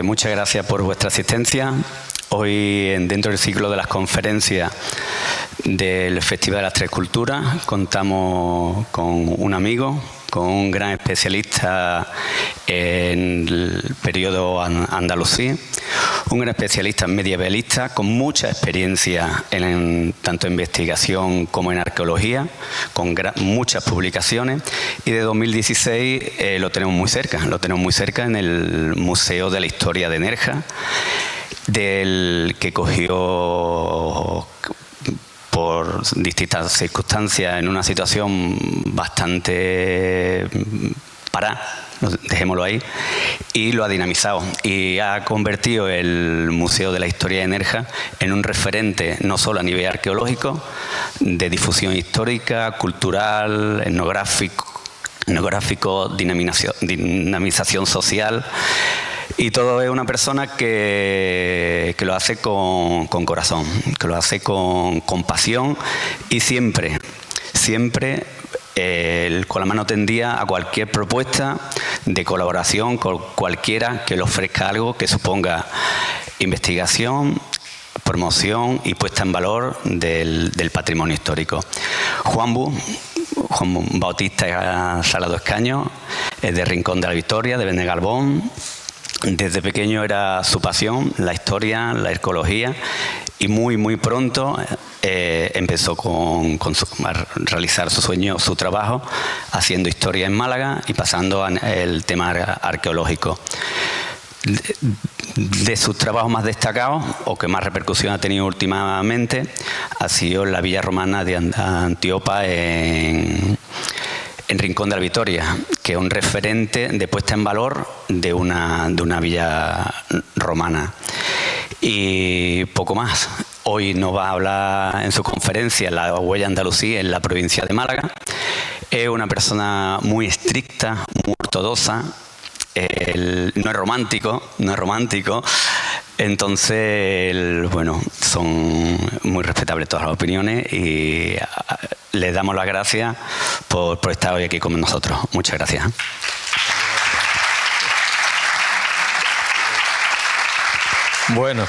Muchas gracias por vuestra asistencia. Hoy, dentro del ciclo de las conferencias del Festival de las Tres Culturas, contamos con un amigo, con un gran especialista en el periodo andalusí, un gran especialista medievalista con mucha experiencia tanto en investigación como en arqueología, con muchas publicaciones, y de 2016 lo tenemos muy cerca en el Museo de la Historia de Nerja, del que cogió por distintas circunstancias en una situación bastante dejémoslo ahí, y lo ha dinamizado y ha convertido el Museo de la Historia de Nerja en un referente no solo a nivel arqueológico, de difusión histórica, cultural, etnográfico, dinamización social. Y todo es una persona que lo hace con corazón, que lo hace con pasión y siempre con la mano tendida a cualquier propuesta de colaboración con cualquiera que le ofrezca algo que suponga investigación, promoción y puesta en valor del patrimonio histórico. Juan Bautista Salado Escaño es de Rincón de la Victoria, de Benegalbón. Desde pequeño era su pasión, la historia, la arqueología, y muy pronto empezó a realizar su sueño, su trabajo, haciendo historia en Málaga y pasando al tema arqueológico. De sus trabajos más destacados, o que más repercusión ha tenido últimamente, ha sido la villa romana de Antiopa en Rincón de la Victoria, que es un referente de puesta en valor de una villa romana. Y poco más. Hoy nos va a hablar en su conferencia La huella andalusí en la provincia de Málaga. Es una persona muy estricta, muy ortodoxa. No es romántico. Entonces, bueno, son muy respetables todas las opiniones y les damos las gracias por estar hoy aquí con nosotros. Muchas gracias. Bueno,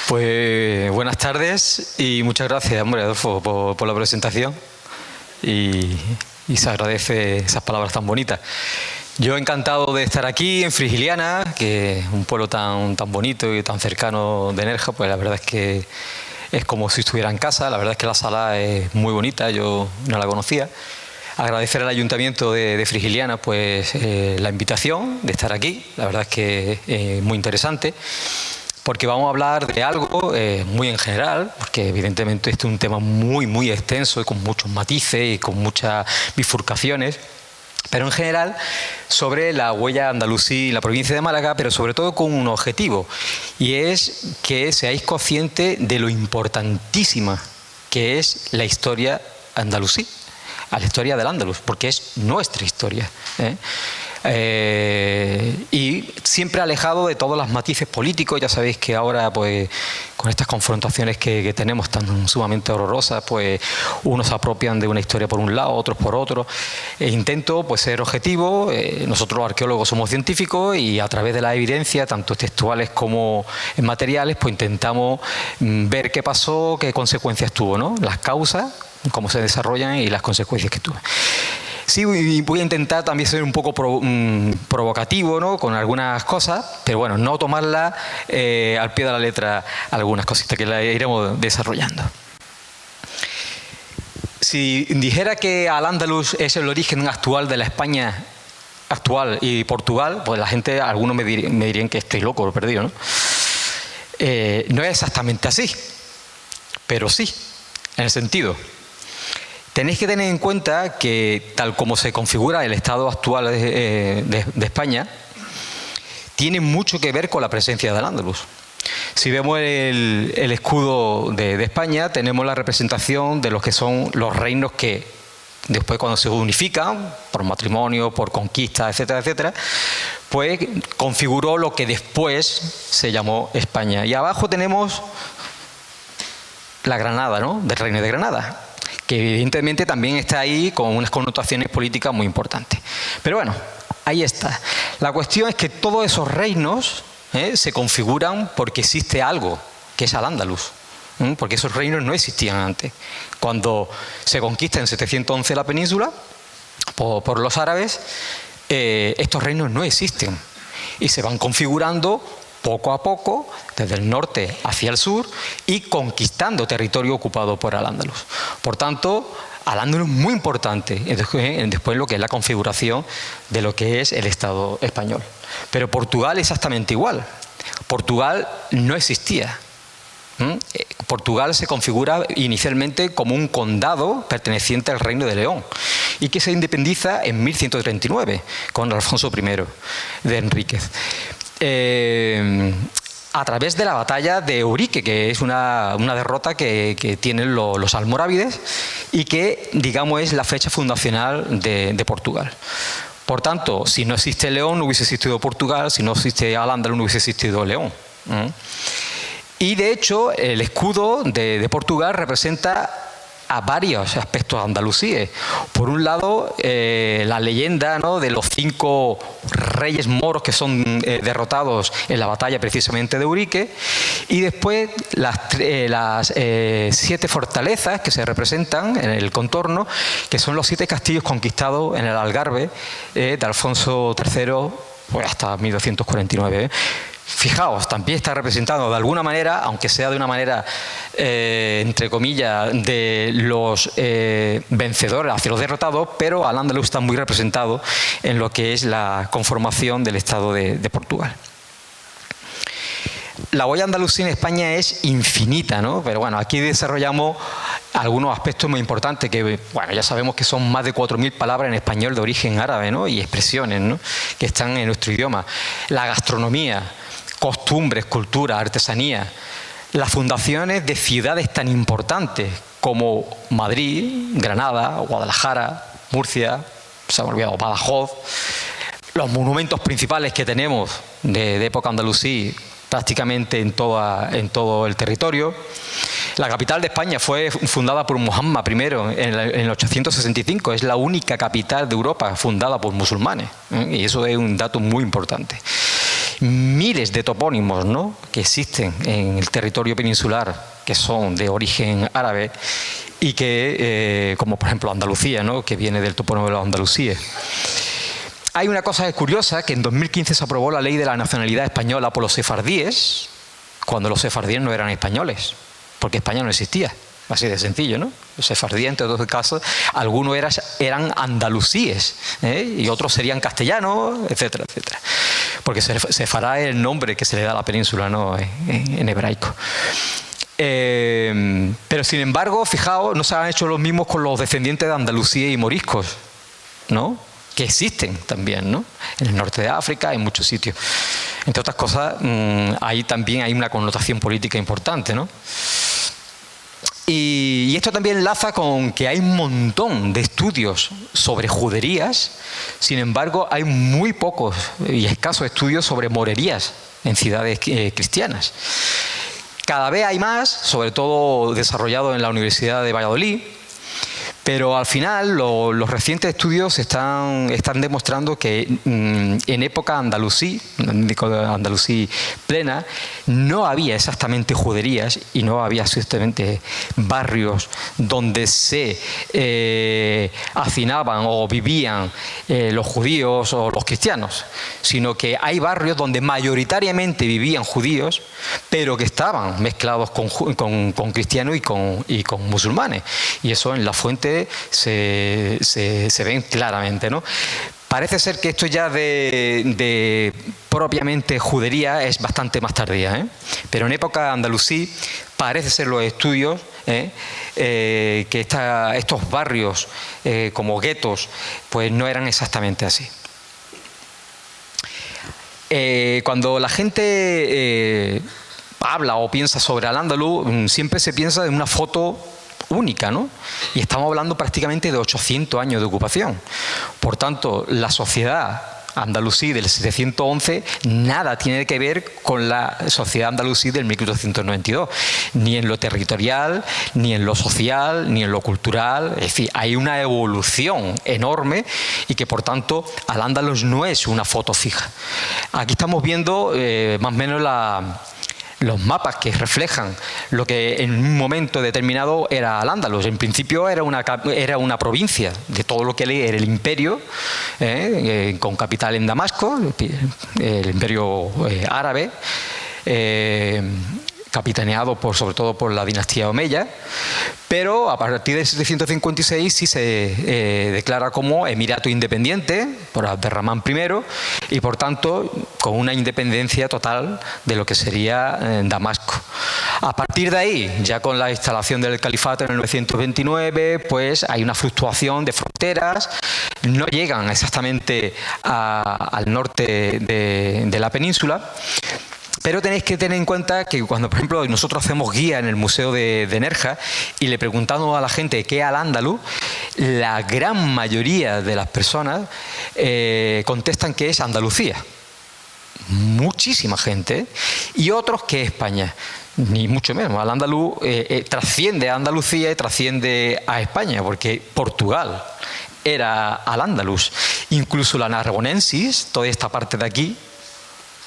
pues buenas tardes y muchas gracias, hombre, Adolfo, por la presentación y se agradece esas palabras tan bonitas. Yo encantado de estar aquí en Frigiliana, que es un pueblo tan bonito y tan cercano de Nerja, pues la verdad es que es como si estuviera en casa. La verdad es que la sala es muy bonita, yo no la conocía. Agradecer al Ayuntamiento de Frigiliana pues la invitación de estar aquí. La verdad es que es muy interesante, porque vamos a hablar de algo muy en general, porque evidentemente este es un tema muy extenso y con muchos matices y con muchas bifurcaciones, pero en general sobre la huella andalusí en la provincia de Málaga, pero sobre todo con un objetivo, y es que seáis conscientes de lo importantísima que es la historia andalusí, a la historia del Andaluz, porque es nuestra historia, y siempre alejado de todos los matices políticos. Ya sabéis que ahora, pues, con estas confrontaciones que tenemos tan sumamente horrorosas, pues unos se apropian de una historia por un lado, otros por otro. Intento pues ser objetivo. Nosotros los arqueólogos somos científicos y a través de la evidencia, tanto textuales como materiales, pues intentamos ver qué pasó, qué consecuencias tuvo, ¿no? Las causas, cómo se desarrollan y las consecuencias que tuvo. Sí, voy a intentar también ser un poco provocativo, ¿no?, con algunas cosas, pero bueno, no tomarlas al pie de la letra, algunas cositas que las iremos desarrollando. Si dijera que Al-Ándalus es el origen actual de la España actual y Portugal, pues la gente, algunos me dirían que estoy loco o perdido, ¿no? No es exactamente así, pero sí, en el sentido. Tenéis que tener en cuenta que, tal como se configura el estado actual de España, tiene mucho que ver con la presencia de Al-Ándalus. Si vemos el escudo de España, tenemos la representación de los que son los reinos que después, cuando se unifican, por matrimonio, por conquista, etcétera, pues configuró lo que después se llamó España. Y abajo tenemos la Granada, ¿no?, del Reino de Granada, que evidentemente también está ahí con unas connotaciones políticas muy importantes. Pero bueno, ahí está. La cuestión es que todos esos reinos se configuran porque existe algo, que es Al-Ándalus. Porque esos reinos no existían antes. Cuando se conquista en 711 la península por los árabes, estos reinos no existen y se van configurando poco a poco desde el norte hacia el sur y conquistando territorio ocupado por Al-Ándalus. Por tanto, Al-Ándalus es muy importante después lo que es la configuración de lo que es el Estado español. Pero Portugal exactamente igual. Portugal no existía. Portugal se configura inicialmente como un condado perteneciente al Reino de León y que se independiza en 1139 con Alfonso I de Enríquez. A través de la batalla de Eurique, que es una derrota que tienen los almorávides y que, digamos, es la fecha fundacional de Portugal. Por tanto, si no existe León, no hubiese existido Portugal; si no existe Al-Ándalus, no hubiese existido León. Y de hecho, el escudo de Portugal representa a varios aspectos andalusíes. Por un lado, la leyenda, ¿no?, de los 5 reyes moros que son derrotados en la batalla precisamente de Eurique, y después las 7 fortalezas que se representan en el contorno, que son los 7 castillos conquistados en el Algarve de Alfonso III pues hasta 1249. Fijaos, también está representado de alguna manera, aunque sea de una manera, entre comillas, de los vencedores hacia los derrotados, pero Al-Ándalus está muy representado en lo que es la conformación del Estado de Portugal. La huella andalusí en España es infinita, ¿no? Pero bueno, aquí desarrollamos algunos aspectos muy importantes que, bueno, ya sabemos que son más de 4.000 palabras en español de origen árabe, ¿no?, y expresiones, ¿no?, que están en nuestro idioma. La gastronomía, costumbres, cultura, artesanía, las fundaciones de ciudades tan importantes como Madrid, Granada, Guadalajara, Murcia, se me ha olvidado, Badajoz, los monumentos principales que tenemos de época andalusí prácticamente en todo el territorio. La capital de España fue fundada por Muhammad I en el 865, es la única capital de Europa fundada por musulmanes, y eso es un dato muy importante. Miles de topónimos, ¿no?, que existen en el territorio peninsular que son de origen árabe y que, como por ejemplo Andalucía, ¿no?, que viene del topónimo de los andalusíes. Hay una cosa curiosa, que en 2015 se aprobó la ley de la nacionalidad española por los sefardíes, cuando los sefardíes no eran españoles, porque España no existía. Así de sencillo, ¿no? Los sefardíes, en todos los casos, algunos eran andalusíes, y otros serían castellanos, etcétera, etcétera. Porque Sefará es el nombre que se le da a la península, ¿no?, en hebraico. Pero sin embargo, fijaos, no se han hecho los mismos con los descendientes de Andalucía y moriscos, ¿no?, que existen también, ¿no?, en el norte de África, en muchos sitios. Entre otras cosas, ahí también hay una connotación política importante, ¿no? Y esto también enlaza con que hay un montón de estudios sobre juderías, sin embargo hay muy pocos y escasos estudios sobre morerías en ciudades cristianas. Cada vez hay más, sobre todo desarrollado en la Universidad de Valladolid, pero al final los recientes estudios están demostrando que en época andalusí plena, no había exactamente juderías y no había exactamente barrios donde se hacinaban o vivían los judíos o los cristianos, sino que hay barrios donde mayoritariamente vivían judíos, pero que estaban mezclados con cristianos y con musulmanes. Y eso en la fuente se ven claramente, ¿no? Parece ser que esto ya de propiamente judería es bastante más tardía, pero en época andalusí parece ser los estudios que estos barrios como guetos pues no eran exactamente así. Cuando la gente habla o piensa sobre Al-Ándalus, siempre se piensa en una foto única, ¿no? Y estamos hablando prácticamente de 800 años de ocupación. Por tanto, la sociedad andalusí del 711 nada tiene que ver con la sociedad andalusí del 1892, ni en lo territorial, ni en lo social, ni en lo cultural. Es decir, hay una evolución enorme y que por tanto Al-Ándalus no es una foto fija. Aquí estamos viendo más o menos los mapas que reflejan lo que en un momento determinado era Al-Ándalus. En principio era una provincia de todo lo que era el imperio, con capital en Damasco, el imperio árabe, capitaneado sobre todo por la dinastía Omeya, pero a partir de 756 sí se declara como emirato independiente por Abderramán I y por tanto con una independencia total de lo que sería Damasco. A partir de ahí, ya con la instalación del califato en el 929, pues hay una fluctuación de fronteras, no llegan exactamente al norte de la península. Pero tenéis que tener en cuenta que cuando, por ejemplo, nosotros hacemos guía en el Museo de Nerja y le preguntamos a la gente qué es Al-Ándalus, la gran mayoría de las personas contestan que es Andalucía. Muchísima gente. Y otros que es España. Ni mucho menos. Al-Ándalus trasciende a Andalucía y trasciende a España, porque Portugal era Al-Ándalus. Incluso la Narbonensis, toda esta parte de aquí,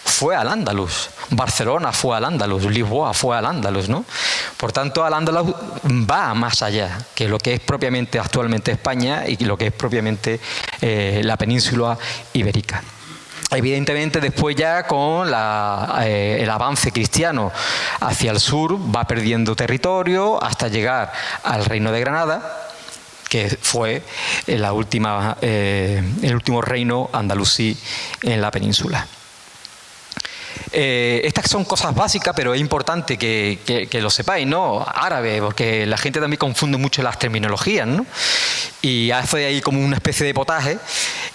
fue Al-Ándalus. Barcelona fue Al-Ándalus, Lisboa fue Al-Ándalus, ¿no? Por tanto, Al-Ándalus va más allá que lo que es propiamente actualmente España y lo que es propiamente la península ibérica. Evidentemente, después ya con el avance cristiano hacia el sur va perdiendo territorio hasta llegar al Reino de Granada, que fue el último reino andalusí en la península. Estas son cosas básicas, pero es importante que lo sepáis, ¿no? Árabe, porque la gente también confunde mucho las terminologías, ¿no? Y hace ahí como una especie de potaje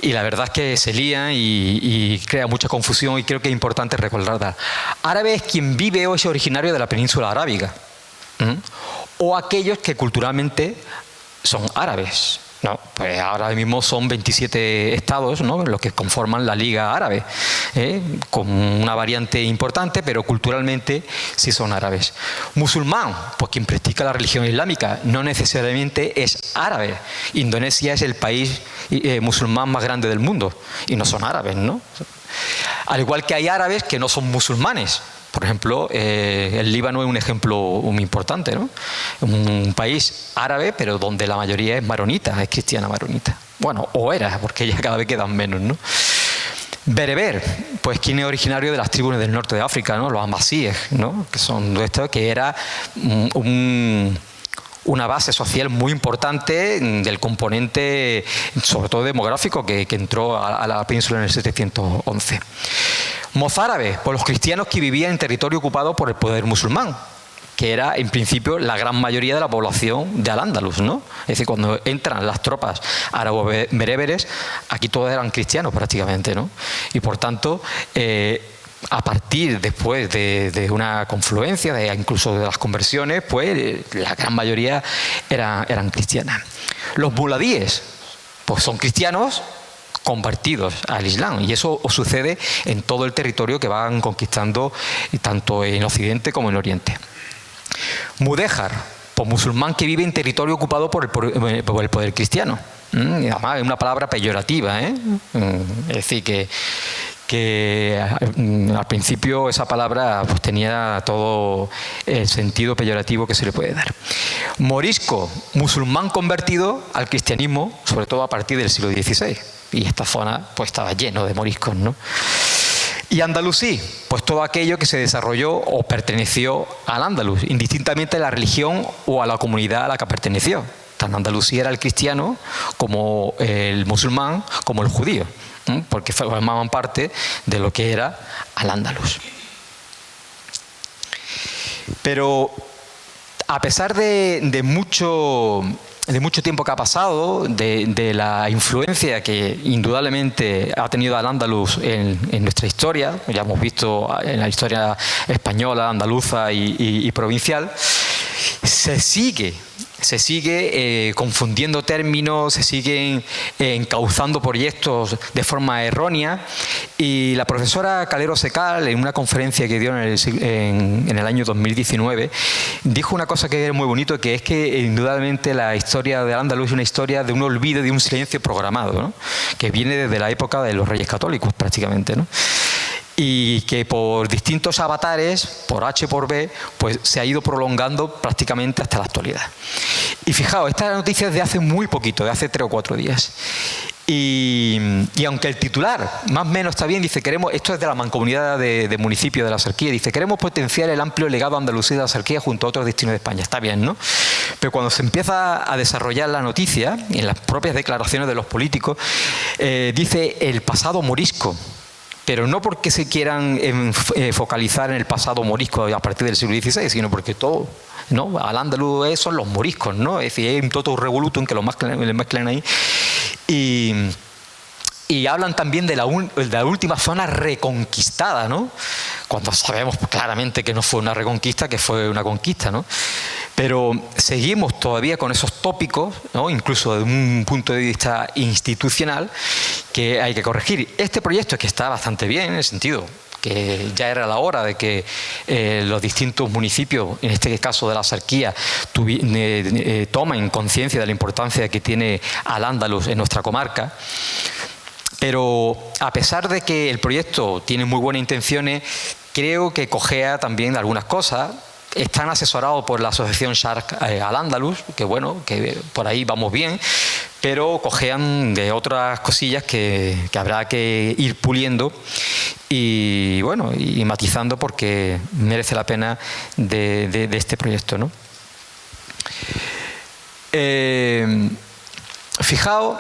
y la verdad es que se lían y crea mucha confusión y creo que es importante recordarla. Árabe es quien vive o es originario de la península arábiga, o aquellos que culturalmente son árabes. No, pues ahora mismo son 27 estados, ¿no?, los que conforman la Liga Árabe, con una variante importante, pero culturalmente sí son árabes. Musulmán, pues quien practica la religión islámica, no necesariamente es árabe. Indonesia es el país musulmán más grande del mundo y no son árabes, ¿no? Al igual que hay árabes que no son musulmanes. Por ejemplo, el Líbano es un ejemplo muy importante, ¿no? Un país árabe, pero donde la mayoría es maronita, es cristiana maronita. Bueno, o era, porque ya cada vez quedan menos, ¿no? Bereber, pues quien es originario de las tribus del norte de África, ¿no? Los amasíes, ¿no? Que son de esto, que era una base social muy importante del componente, sobre todo demográfico, que entró a la península en el 711. Mozárabes, por los cristianos que vivían en territorio ocupado por el poder musulmán, que era en principio la gran mayoría de la población de Al-Ándalus, ¿no? Es decir, cuando entran las tropas árabo-bereberes, aquí todos eran cristianos prácticamente, ¿no? Y por tanto, a partir después de una confluencia, incluso de las conversiones, pues la gran mayoría eran cristianas. Los muladíes, pues son cristianos convertidos al Islam, y eso sucede en todo el territorio que van conquistando, tanto en Occidente como en Oriente. Mudéjar, pues musulmán que vive en territorio ocupado por el poder cristiano. Y además es una palabra peyorativa, es decir, que al principio esa palabra pues tenía todo el sentido peyorativo que se le puede dar. Morisco, musulmán convertido al cristianismo, sobre todo a partir del siglo XVI. Y esta zona pues estaba lleno de moriscos, ¿no? Y andalusí, pues todo aquello que se desarrolló o perteneció al Andalus, indistintamente a la religión o a la comunidad a la que perteneció. Tan andalusí era el cristiano como el musulmán como el judío, porque formaban parte de lo que era Al-Ándalus. Pero a pesar de mucho tiempo que ha pasado, de la influencia que indudablemente ha tenido Al-Ándalus en nuestra historia, ya hemos visto en la historia española, andaluza y provincial, se sigue se sigue confundiendo términos, se siguen encauzando proyectos de forma errónea, y la profesora Calero Secal, en una conferencia que dio en el año 2019, dijo una cosa que es muy bonito, que es que indudablemente la historia de Al-Ándalus es una historia de un olvido y de un silencio programado, ¿no? Que viene desde la época de los Reyes Católicos prácticamente, ¿no? Y que por distintos avatares, por H, por B, pues se ha ido prolongando prácticamente hasta la actualidad. Y fijaos, esta noticia es de hace muy poquito, de hace 3 o 4 días. Y aunque el titular más o menos está bien, dice, esto es de la Mancomunidad de Municipios de la Axarquía, dice, queremos potenciar el amplio legado andaluz de la Axarquía junto a otros destinos de España. Está bien, ¿no? Pero cuando se empieza a desarrollar la noticia, en las propias declaraciones de los políticos, dice el pasado morisco. Pero no porque se quieran focalizar en el pasado morisco a partir del siglo XVI, sino porque todo, ¿no? Al-Ándalus son los moriscos, ¿no? Es decir, hay un totum revolutum que lo mezclan ahí. Y hablan también de la última zona reconquistada, ¿no? Cuando sabemos claramente que no fue una reconquista, que fue una conquista, ¿no? Pero seguimos todavía con esos tópicos, ¿no? Incluso desde un punto de vista institucional, que hay que corregir. Este proyecto es que está bastante bien, en el sentido que ya era la hora de que los distintos municipios, en este caso de la Axarquía, tomen conciencia de la importancia que tiene Al-Ándalus en nuestra comarca. Pero a pesar de que el proyecto tiene muy buenas intenciones, creo que cojea también algunas cosas. Están asesorados por la asociación Shark Al-Ándalus, que bueno, que por ahí vamos bien, pero cojean de otras cosillas que habrá que ir puliendo y bueno, y matizando, porque merece la pena de este proyecto, ¿no? Fijaos,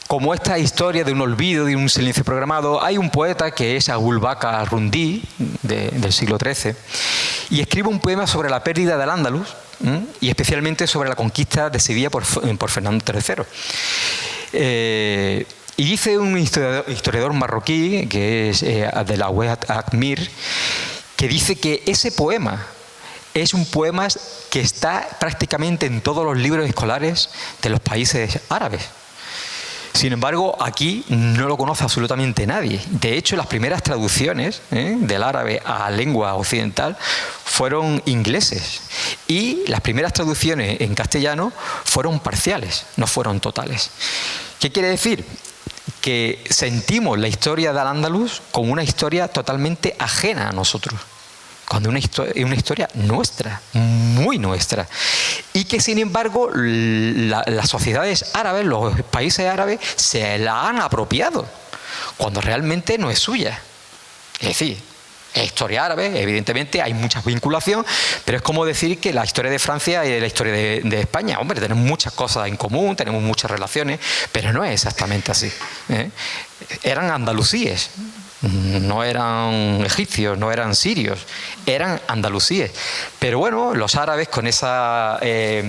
como esta historia de un olvido, de un silencio programado, hay un poeta que es Abul Bakr Rundí, del siglo XIII, y escribe un poema sobre la pérdida del Al-Ándalus, y especialmente sobre la conquista de Sevilla por Fernando III. Y dice un historiador marroquí, que es Abdelawed Akmir, que dice que ese poema es un poema que está prácticamente en todos los libros escolares de los países árabes. Sin embargo, aquí no lo conoce absolutamente nadie. De hecho, las primeras traducciones del árabe a lengua occidental fueron ingleses. Y las primeras traducciones en castellano fueron parciales, no fueron totales. ¿Qué quiere decir? Que sentimos la historia de Al-Ándalus como una historia totalmente ajena a nosotros, cuando es una historia nuestra, muy nuestra, y que sin embargo las sociedades árabes, los países árabes, se la han apropiado, cuando realmente no es suya. Es decir, es historia árabe, evidentemente hay mucha vinculación, pero es como decir que la historia de Francia y la historia de España, hombre, tenemos muchas cosas en común, tenemos muchas relaciones, pero no es exactamente así, ¿eh? Eran andalusíes. No eran egipcios, no eran sirios, eran andalusíes. Pero bueno, los árabes, con esa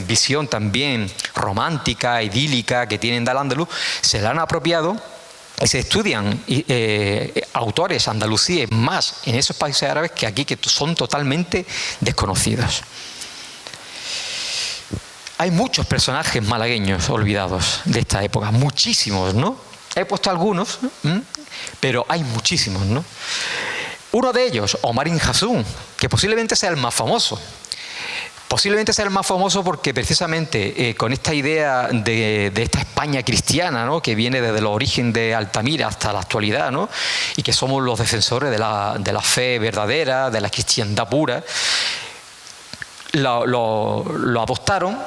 visión también romántica, idílica que tienen de Al-Ándalus, se la han apropiado y se estudian autores andalusíes más en esos países árabes que aquí, que son totalmente desconocidos. Hay muchos personajes malagueños olvidados de esta época, muchísimos, ¿no? He puesto algunos, ¿no? Pero hay muchísimos, ¿no? Uno de ellos, Omar ibn Hasún, que posiblemente sea el más famoso. Posiblemente sea el más famoso porque precisamente con esta idea de esta España cristiana, ¿no? Que viene desde los orígenes de Altamira hasta la actualidad, ¿no? Y que somos los defensores de la fe verdadera, de la cristiandad pura, lo adoptaron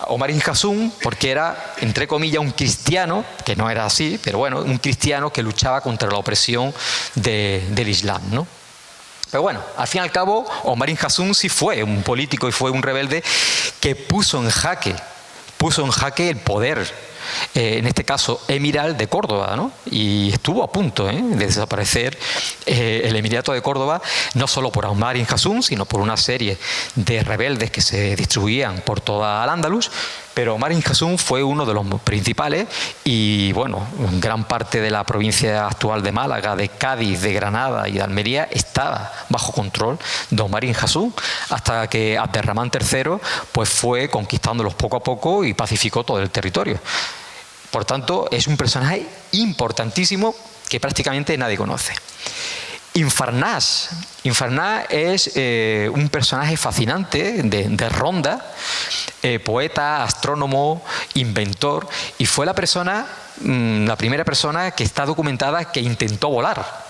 Omar ibn Hasún porque era, entre comillas, un cristiano, que no era así, pero bueno, un cristiano que luchaba contra la opresión del Islam, ¿no? Pero bueno, al fin y al cabo, Omar ibn Hasún sí fue un político y fue un rebelde que puso en jaque el poder, en este caso emiral de Córdoba, ¿no? Y estuvo a punto de desaparecer el emirato de Córdoba, no solo por Omar ibn Hasún, sino por una serie de rebeldes que se distribuían por toda Al-Ándalus. pero Omar ibn Hafsun fue uno de los principales y, bueno, gran parte de la provincia actual de Málaga, de Cádiz, de Granada y de Almería estaba bajo control de Omar ibn Hafsun, hasta que Abderramán III pues fue conquistándolos poco a poco y pacificó todo el territorio. Por tanto, es un personaje importantísimo que prácticamente nadie conoce. Infarnás. Infarnás es un personaje fascinante de Ronda, poeta, astrónomo, inventor, y fue la primera persona que está documentada que intentó volar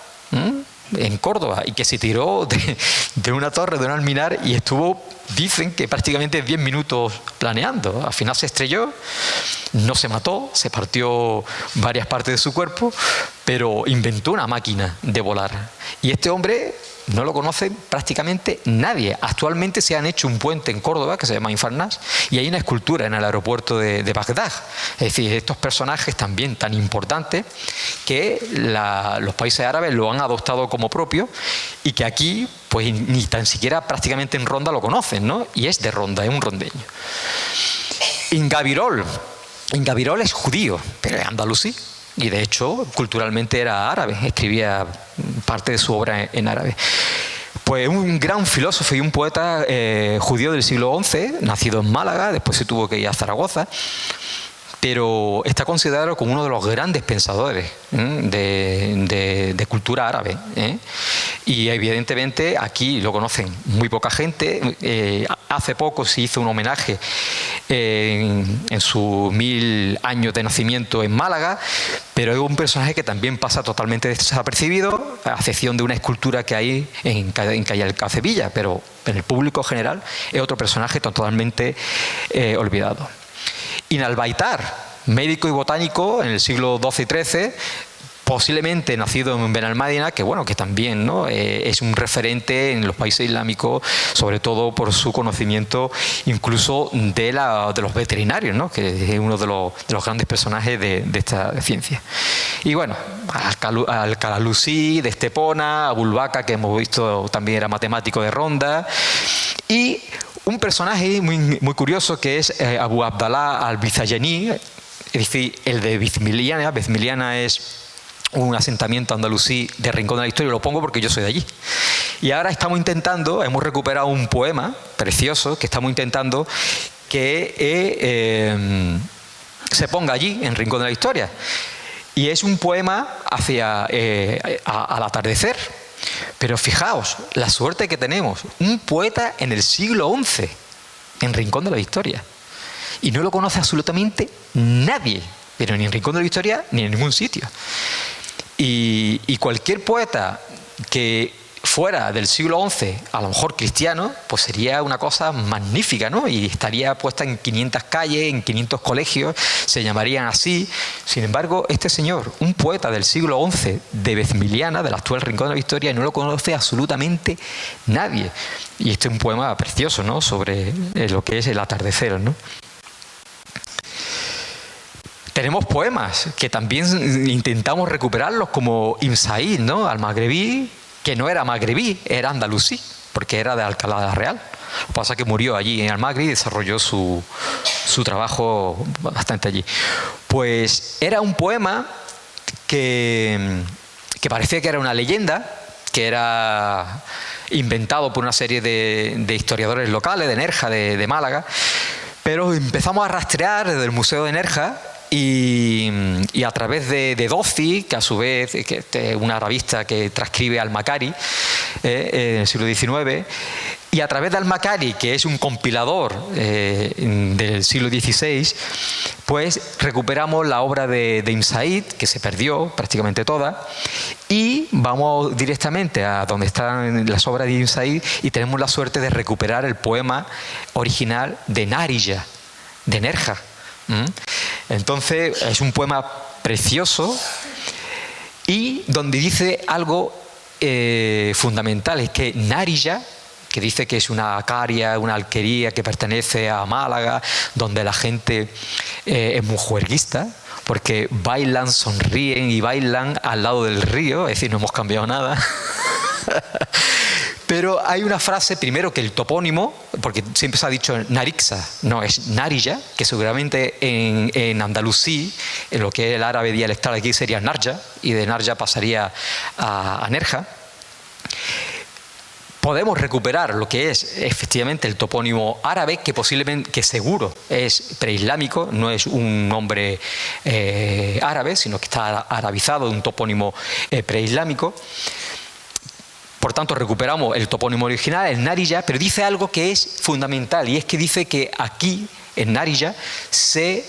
en Córdoba y que se tiró de una torre, de un alminar, y estuvo, dicen que prácticamente 10 minutos planeando. Al final se estrelló, no se mató, se partió varias partes de su cuerpo, pero inventó una máquina de volar. Y este hombre no lo conoce prácticamente nadie. Actualmente se han hecho un puente en Córdoba que se llama Infarnás y hay una escultura en el aeropuerto de Bagdad. Es decir, estos personajes también tan importantes que los países árabes lo han adoptado como propio y que aquí pues ni tan siquiera prácticamente en Ronda lo conocen, ¿no? Y es de Ronda, es un rondeño. Ingabirol. Ingabirol es judío, pero es andalusí. Y de hecho, culturalmente era árabe, escribía parte de su obra en árabe. Pues un gran filósofo y un poeta judío del siglo XI, nacido en Málaga, después se tuvo que ir a Zaragoza, pero está considerado como uno de los grandes pensadores de cultura árabe. Y evidentemente aquí lo conocen muy poca gente. Hace poco se hizo un homenaje en sus 1000 años de nacimiento en Málaga, pero es un personaje que también pasa totalmente desapercibido, a excepción de una escultura que hay en calle Alcacevilla, pero en el público general es otro personaje totalmente olvidado. Inalbaitar, médico y botánico en el siglo XII y XIII, posiblemente nacido en Benalmádena, que bueno, que también, ¿no? Es un referente en los países islámicos, sobre todo por su conocimiento incluso de los veterinarios, ¿no? Que es uno de los grandes personajes de esta ciencia. Y bueno, Al-Kalalusi de Estepona, Abul Baka, que hemos visto también era matemático de Ronda, y un personaje muy curioso que es Abu Abdallah al-Bizayani, es decir, el de Bezmiliana. Bezmiliana es un asentamiento andalusí de Rincón de la Historia, lo pongo porque yo soy de allí. Y ahora hemos recuperado un poema precioso que estamos intentando que se ponga allí, en Rincón de la Historia. Y es un poema al atardecer. Pero fijaos, la suerte que tenemos, un poeta en el siglo XI, en Rincón de la Historia. Y no lo conoce absolutamente nadie, pero ni en Rincón de la Historia ni en ningún sitio. Y cualquier poeta que fuera del siglo XI, a lo mejor cristiano, pues sería una cosa magnífica, ¿no? Y estaría puesta en 500 calles, en 500 colegios, se llamarían así. Sin embargo, este señor, un poeta del siglo XI de Bezmiliana, del actual Rincón de la Historia, no lo conoce absolutamente nadie. Y este es un poema precioso, ¿no? Sobre lo que es el atardecer, ¿no? Tenemos poemas que también intentamos recuperarlos, como Ibn Said, ¿no? Al-Magrebí, que no era magrebí, era andalusí, porque era de Alcalá de la Real. Lo que pasa es que murió allí en Al-Magri y desarrolló su trabajo bastante allí. Pues era un poema que parecía que era una leyenda, que era inventado por una serie de historiadores locales, de Nerja, de Málaga, pero empezamos a rastrear desde el Museo de Nerja y a través de Doci, que a su vez es una revista que transcribe Al-Makari en el siglo XIX, y a través de Al-Makari, que es un compilador del siglo XVI, pues recuperamos la obra de Ibn Said, que se perdió prácticamente toda, y vamos directamente a donde están las obras de Ibn Said y tenemos la suerte de recuperar el poema original de Narija, de Nerja. Entonces es un poema precioso y donde dice algo fundamental, es que Narija, que dice que es una alquería, una alquería que pertenece a Málaga, donde la gente es muy juerguista, porque bailan, sonríen y bailan al lado del río, es decir, no hemos cambiado nada. Pero hay una frase, primero, que el topónimo, porque siempre se ha dicho Narixa, no, es Narija, que seguramente en andalusí, en lo que es el árabe dialectal aquí sería Narja, y de Narja pasaría a Nerja. Podemos recuperar lo que es efectivamente el topónimo árabe, que posiblemente, que seguro es preislámico, no es un nombre árabe, sino que está arabizado, un topónimo preislámico. Por tanto, recuperamos el topónimo original, el Narija, pero dice algo que es fundamental, y es que dice que aquí, en Narija, se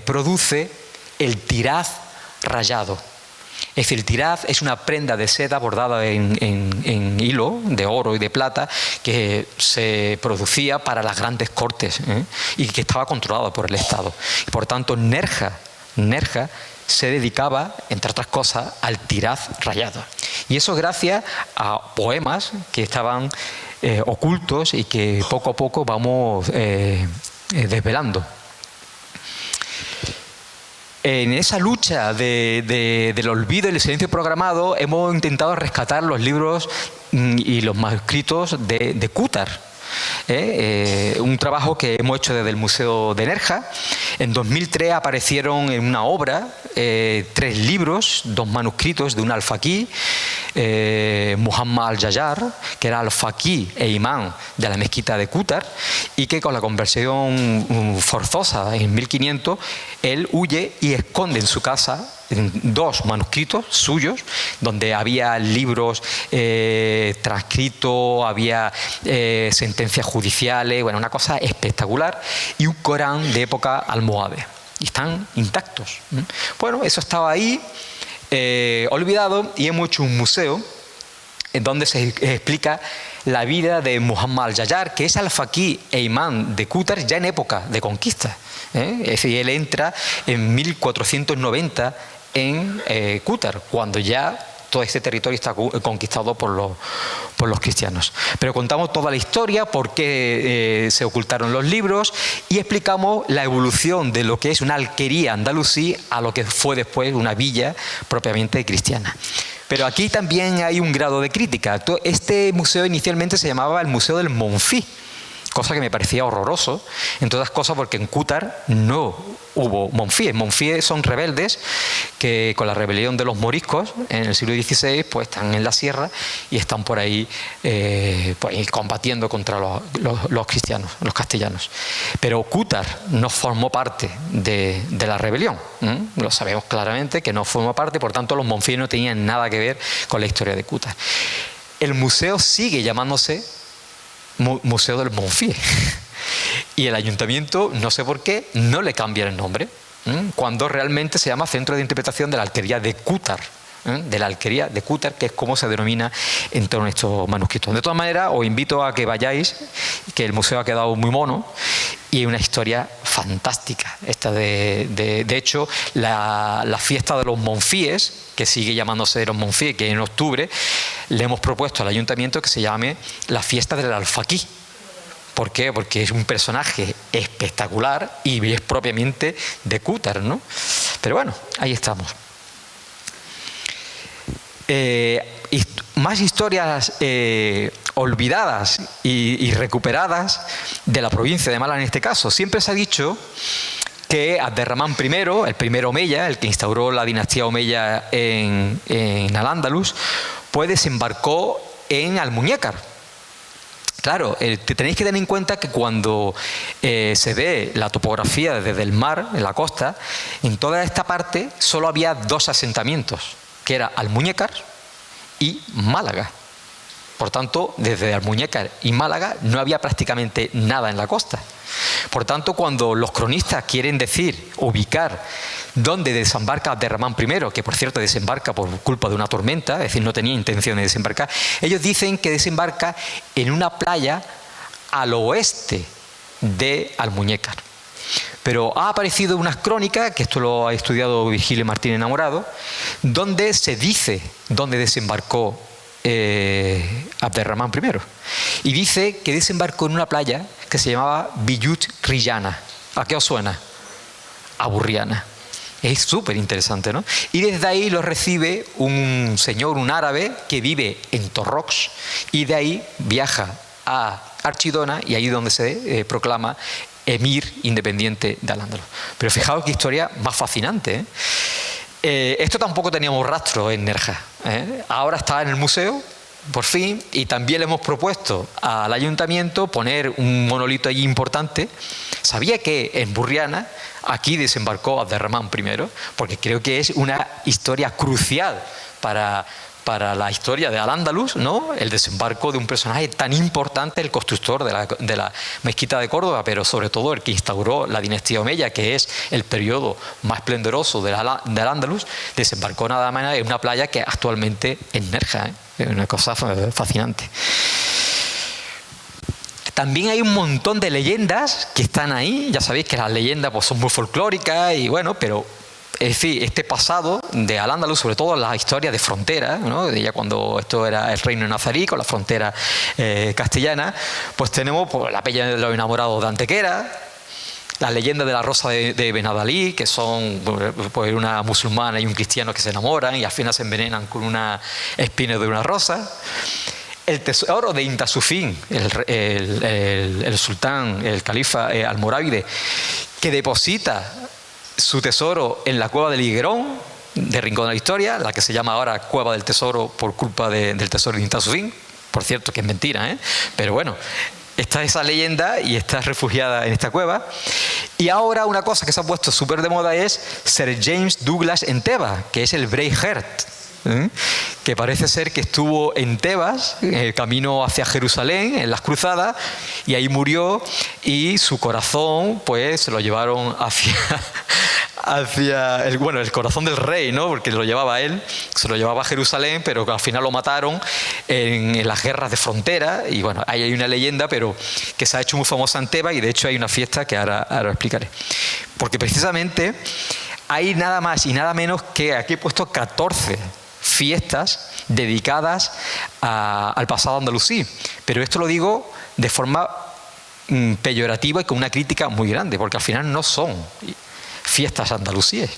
produce el tiraz rayado. Es decir, el tiraz es una prenda de seda bordada en hilo de oro y de plata que se producía para las grandes cortes, y que estaba controlado por el Estado. Y por tanto, Nerja se dedicaba, entre otras cosas, al tiraz rayado. Y eso gracias a poemas que estaban ocultos y que poco a poco vamos desvelando. En esa lucha del olvido y el silencio programado hemos intentado rescatar los libros y los manuscritos de Cútar. Un trabajo que hemos hecho desde el Museo de Nerja. En 2003 aparecieron en una obra 3 libros, 2 manuscritos de un alfaquí, Muhammad al-Yayar, que era alfaquí e imán de la mezquita de Cútar, y que con la conversión forzosa en 1500 él huye y esconde en su casa 2 manuscritos suyos, donde había libros transcritos, había sentencias judiciales, bueno, una cosa espectacular, y un Corán de época almohade. Y están intactos. Bueno, eso estaba ahí, olvidado, y hemos hecho un museo en donde se explica la vida de Muhammad al-Yayar, que es alfaquí e imán de Cútar ya en época de conquista. Es decir, él entra en 1490 en Cútar, cuando ya todo este territorio está conquistado por los cristianos. Pero contamos toda la historia, por qué se ocultaron los libros, y explicamos la evolución de lo que es una alquería andalusí a lo que fue después una villa propiamente cristiana. Pero aquí también hay un grado de crítica. Este museo inicialmente se llamaba el Museo del Monfí, cosa que me parecía horroroso, entre otras cosas porque en Cútar no hubo monfíes. Monfíes son rebeldes que con la rebelión de los moriscos en el siglo XVI pues están en la sierra y están por ahí pues, combatiendo contra los cristianos, los castellanos. Pero Cútar no formó parte de la rebelión, lo sabemos claramente que no formó parte, por tanto los monfíes no tenían nada que ver con la historia de Cútar. El museo sigue llamándose Museo del Monfí. Y el ayuntamiento, no sé por qué, no le cambia el nombre, cuando realmente se llama Centro de Interpretación de la Alquería de Cútar, de la Alquería de Cútar, que es como se denomina en todos estos manuscritos. De todas maneras, os invito a que vayáis, que el museo ha quedado muy mono y es una historia fantástica. Esta de hecho, la fiesta de los Monfíes, que sigue llamándose de los Monfíes, que en octubre le hemos propuesto al ayuntamiento que se llame la fiesta del alfaquí. ¿Por qué? Porque es un personaje espectacular y es propiamente de Cútar, ¿no? Pero bueno, ahí estamos. Más historias olvidadas y recuperadas de la provincia de Málaga en este caso. Siempre se ha dicho que Abderramán I, el primer omeya, el que instauró la dinastía omeya en Al-Ándalus, pues desembarcó en Almuñécar. Claro, tenéis que tener en cuenta que cuando se ve la topografía desde el mar, en la costa, en toda esta parte solo había 2 asentamientos, que era Almuñécar y Málaga. Por tanto, desde Almuñécar y Málaga no había prácticamente nada en la costa. Por tanto, cuando los cronistas quieren decir, ubicar dónde desembarca Abderramán I, que por cierto desembarca por culpa de una tormenta, es decir, no tenía intención de desembarcar, ellos dicen que desembarca en una playa al oeste de Almuñécar. Pero ha aparecido unas crónicas, que esto lo ha estudiado Virgilio Martín Enamorado, donde se dice dónde desembarcó Abderramán I. Y dice que desembarcó en una playa que se llamaba Villut Rillana. ¿A qué os suena? A Burriana. Es súper interesante, ¿no? Y desde ahí lo recibe un señor, un árabe, que vive en Torrox, y de ahí viaja a Archidona, y ahí es donde se proclama emir independiente de Al-Ándalus. Pero fijaos qué historia más fascinante, ¿eh? Esto tampoco teníamos rastro en Nerja, ¿eh? Ahora está en el museo, por fin, y también le hemos propuesto al ayuntamiento poner un monolito allí importante. Sabía que en Burriana aquí desembarcó Abderramán I, porque creo que es una historia crucial para la historia de Al-Ándalus, ¿no? El desembarco de un personaje tan importante, el constructor de la mezquita de Córdoba, pero sobre todo el que instauró la dinastía omeya, que es el periodo más esplendoroso del Al-Ándalus, desembarcó nada más en una playa que actualmente es Nerja, ¿eh? Es una cosa fascinante. También hay un montón de leyendas que están ahí. Ya sabéis que las leyendas pues, son muy folclóricas y bueno, pero es decir, este pasado de Al-Ándalus, sobre todo las historias de frontera, ¿no? De ya cuando esto era el reino nazarí con la frontera castellana, pues tenemos pues, la pella de los enamorados de Antequera, la leyenda de la rosa de Benadalí, que son pues, una musulmana y un cristiano que se enamoran y al final se envenenan con una espina de una rosa. El tesoro de Intasufín, el sultán, el califa almorávide, que deposita su tesoro en la cueva del Higuerón, de Rincón de la Historia, la que se llama ahora Cueva del Tesoro por culpa del tesoro de Intasufín. Por cierto, que es mentira, ¿eh? Pero bueno, está esa leyenda y está refugiada en esta cueva. Y ahora una cosa que se ha puesto súper de moda es Sir James Douglas en Tebas, que es el Braveheart, ¿eh? Que parece ser que estuvo en Tebas, camino hacia Jerusalén, en las cruzadas, y ahí murió y su corazón pues se lo llevaron hacia el corazón del rey, ¿no? Porque lo llevaba él, se lo llevaba a Jerusalén, pero al final lo mataron en las guerras de frontera. Y bueno, ahí hay una leyenda, pero que se ha hecho muy famosa en Tebas, y de hecho hay una fiesta que ahora explicaré. Porque precisamente hay nada más y nada menos que, aquí he puesto 14 fiestas dedicadas al pasado andalusí. Pero esto lo digo de forma peyorativa y con una crítica muy grande, porque al final no son fiestas andalusíes.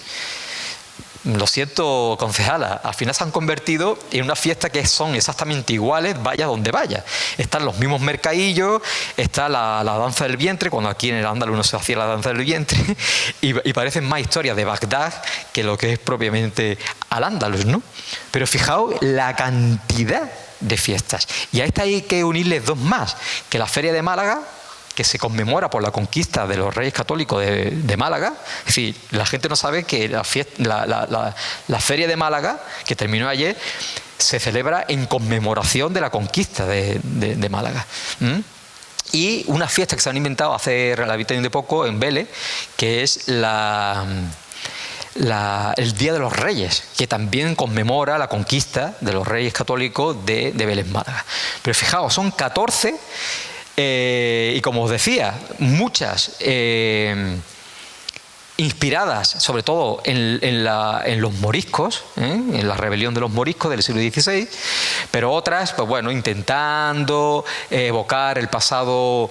Lo siento, concejala, al final se han convertido en una fiesta que son exactamente iguales, vaya donde vaya. Están los mismos mercadillos, está la danza del vientre, cuando aquí en el Andaluz no se hacía la danza del vientre, y parecen más historias de Bagdad que lo que es propiamente Al-Ándalus, ¿no? Pero fijaos la cantidad de fiestas. Y a esta hay que unirles dos más, que la Feria de Málaga, que se conmemora por la conquista de los Reyes Católicos de Málaga. Es decir, la gente no sabe que la Feria de Málaga, que terminó ayer, se celebra en conmemoración de la conquista de Málaga. Y una fiesta que se han inventado hace relativamente poco en Vélez, que es el Día de los Reyes, que también conmemora la conquista de los Reyes Católicos de Vélez, Málaga. Pero fijaos, son 14. Y como os decía, muchas inspiradas sobre todo en los moriscos, en la rebelión de los moriscos del siglo XVI, pero otras, pues bueno, intentando evocar el pasado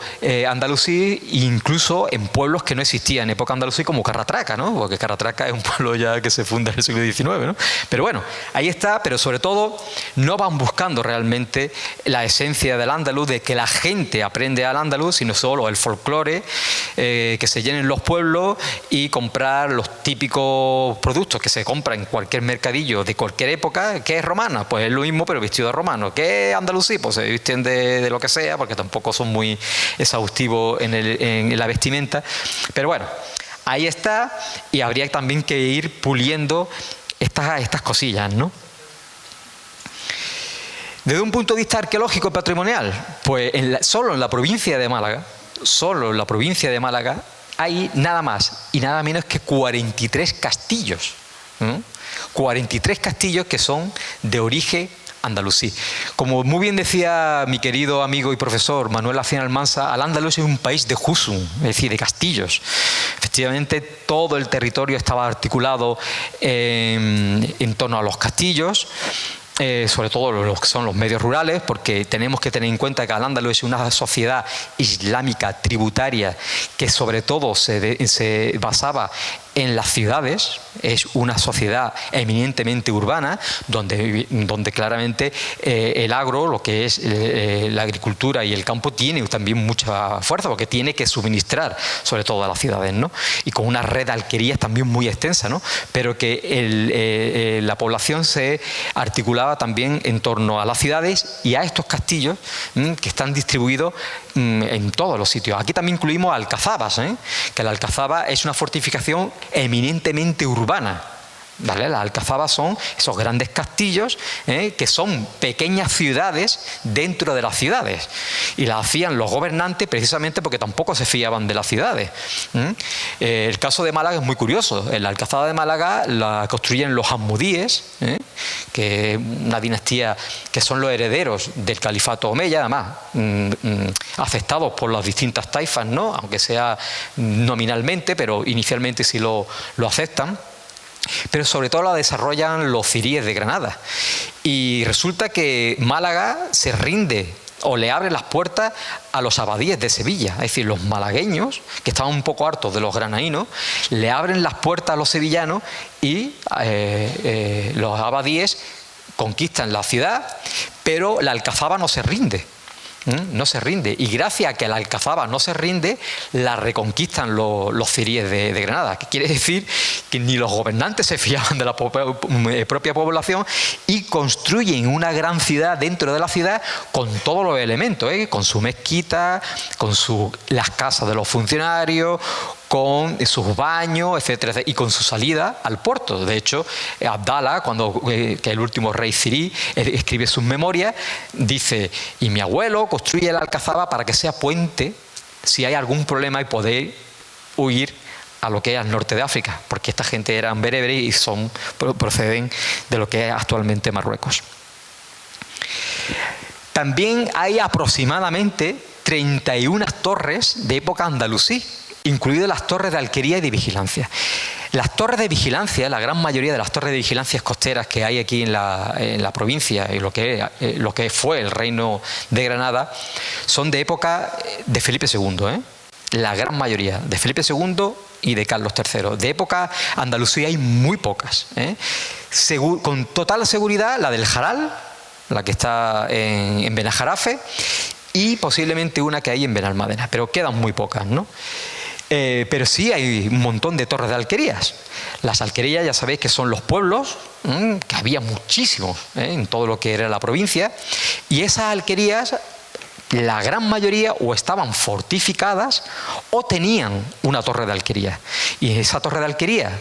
andalusí, incluso en pueblos que no existían en época andalusí, como Carratraca, ¿no? Porque Carratraca es un pueblo ya que se funda en el siglo XIX, ¿no? Pero bueno, ahí está, pero sobre todo no van buscando realmente la esencia del andaluz, de que la gente aprende al andaluz, sino solo el folclore, que se llenen los pueblos y comprar los típicos productos que se compran en cualquier mercadillo de cualquier época. ¿Qué es romana? Pues es lo mismo, pero vestido de romano. ¿Qué es andalusí? Pues se visten de lo que sea, porque tampoco son muy exhaustivos en la vestimenta. Pero bueno, ahí está, y habría también que ir puliendo estas cosillas, ¿no? Desde un punto de vista arqueológico y patrimonial, pues solo en la provincia de Málaga, hay nada más y nada menos que 43 castillos. 43 castillos que son de origen andalusí. Como muy bien decía mi querido amigo y profesor Manuel Acien Almansa, Al-Ándalus es un país de husum, es decir, de castillos. Efectivamente, todo el territorio estaba articulado en torno a los castillos. Sobre todo los que son los medios rurales, porque tenemos que tener en cuenta que Al-Ándalus es una sociedad islámica tributaria que sobre todo se basaba en las ciudades, es una sociedad eminentemente urbana, donde claramente el agro, lo que es la agricultura y el campo, tiene también mucha fuerza, porque tiene que suministrar sobre todo a las ciudades, ¿no? Y con una red de alquerías también muy extensa, ¿no? Pero que la población se articulaba también en torno a las ciudades y a estos castillos que están distribuidos en todos los sitios. Aquí también incluimos alcazabas, que la alcazaba es una fortificación eminentemente urbana. ¿Vale? Las alcazabas son esos grandes castillos que son pequeñas ciudades dentro de las ciudades, y las hacían los gobernantes precisamente porque tampoco se fiaban de las ciudades. El caso de Málaga es muy curioso. En la alcazaba de Málaga la construyen los almudíes, que es una dinastía que son los herederos del califato omeya, además aceptados por las distintas taifas, ¿no? Aunque sea nominalmente, pero inicialmente sí lo aceptan. Pero sobre todo la desarrollan los ciríes de Granada. Y resulta que Málaga se rinde o le abre las puertas a los abadíes de Sevilla. Es decir, los malagueños, que estaban un poco hartos de los granaínos, le abren las puertas a los sevillanos y los abadíes conquistan la ciudad, pero la alcazaba no se rinde. No se rinde, y gracias a que la alcazaba no se rinde, la reconquistan los ciríes de Granada, que quiere decir que ni los gobernantes se fiaban de la propia población, y construyen una gran ciudad dentro de la ciudad con todos los elementos, con su mezquita, con las casas de los funcionarios, con sus baños, etcétera, y con su salida al puerto. De hecho, Abdala, que el último rey sirí, escribe sus memorias, dice: y mi abuelo construye la alcazaba para que sea puente si hay algún problema y poder huir a lo que es al norte de África, porque esta gente eran bereberes y proceden de lo que es actualmente Marruecos. También hay aproximadamente 31 torres de época andalusí, incluidas las torres de alquería y de vigilancia. Las torres de vigilancia, la gran mayoría de las torres de vigilancia costeras que hay aquí en la provincia y lo que fue el reino de Granada, son de época de Felipe II, la gran mayoría, de Felipe II y de Carlos III. De época andalusí hay muy pocas. Con total seguridad la del Jaral, la que está en Benajarafe, y posiblemente una que hay en Benalmádena, pero quedan muy pocas, ¿no? Pero sí hay un montón de torres de alquerías. Las alquerías, ya sabéis que son los pueblos, que había muchísimos en todo lo que era la provincia, y esas alquerías, la gran mayoría o estaban fortificadas o tenían una torre de alquería. Y esa torre de alquería,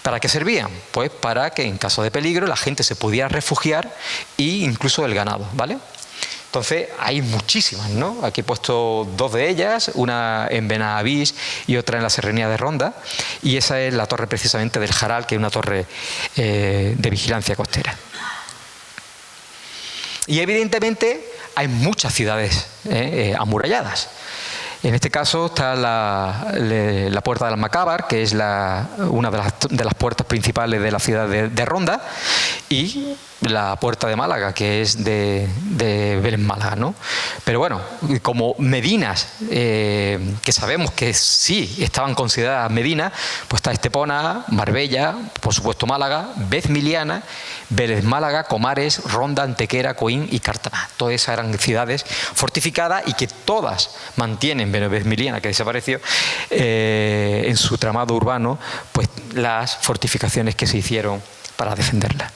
¿para qué servían? Pues para que en caso de peligro la gente se pudiera refugiar, e incluso el ganado, ¿vale? Entonces hay muchísimas, ¿no? Aquí he puesto dos de ellas, una en Benavís y otra en la Serranía de Ronda, y esa es la torre precisamente del Jaral, que es una torre de vigilancia costera. Y evidentemente hay muchas ciudades amuralladas. En este caso está la Puerta del Almacábar, que es una de las puertas principales de la ciudad de Ronda, y la Puerta de Málaga, que es de Belén Málaga, ¿no? Pero bueno, como medinas, que sabemos que sí estaban consideradas medinas, pues está Estepona, Marbella, por supuesto Málaga, Bezmiliana, Vélez Málaga, Comares, Ronda, Antequera, Coín y Cártama. Todas esas eran ciudades fortificadas y que todas mantienen, Bezmiliana, que desapareció, en su tramado urbano, pues las fortificaciones que se hicieron para defenderla.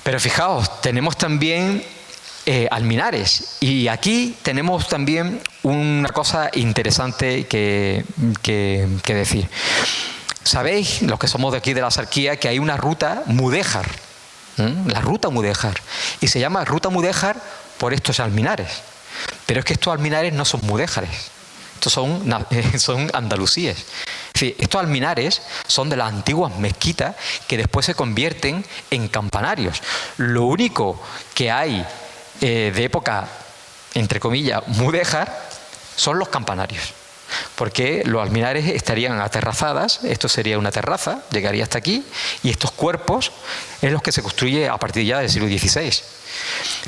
Pero fijaos, tenemos también alminares, y aquí tenemos también una cosa interesante que decir. Sabéis, los que somos de aquí de la Axarquía, que hay una ruta mudéjar, la ruta mudéjar, y se llama ruta mudéjar por estos alminares. Pero es que estos alminares no son mudéjares, estos son andalusíes. Es decir, estos alminares son de las antiguas mezquitas que después se convierten en campanarios. Lo único que hay de época, entre comillas, mudéjar, son los campanarios. Porque los alminares estarían aterrazadas, esto sería una terraza, llegaría hasta aquí, y estos cuerpos es los que se construye a partir ya del siglo XVI.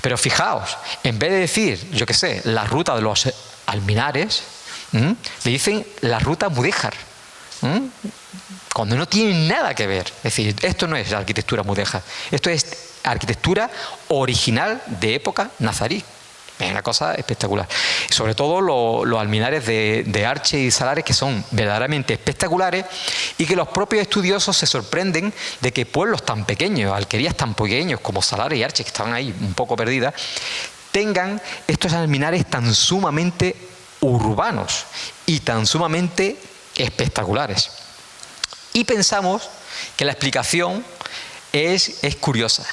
Pero fijaos, en vez de decir, yo qué sé, la ruta de los alminares, le dicen la ruta mudéjar. cuando no tienen nada que ver. Es decir, esto no es arquitectura mudéjar, esto es arquitectura original de época nazarí. Es una cosa espectacular. Sobre todo los alminares de Arche y Salares, que son verdaderamente espectaculares y que los propios estudiosos se sorprenden de que pueblos tan pequeños, alquerías tan pequeños como Salares y Arche, que estaban ahí un poco perdidas, tengan estos alminares tan sumamente urbanos y tan sumamente espectaculares. Y pensamos que la explicación es curiosa.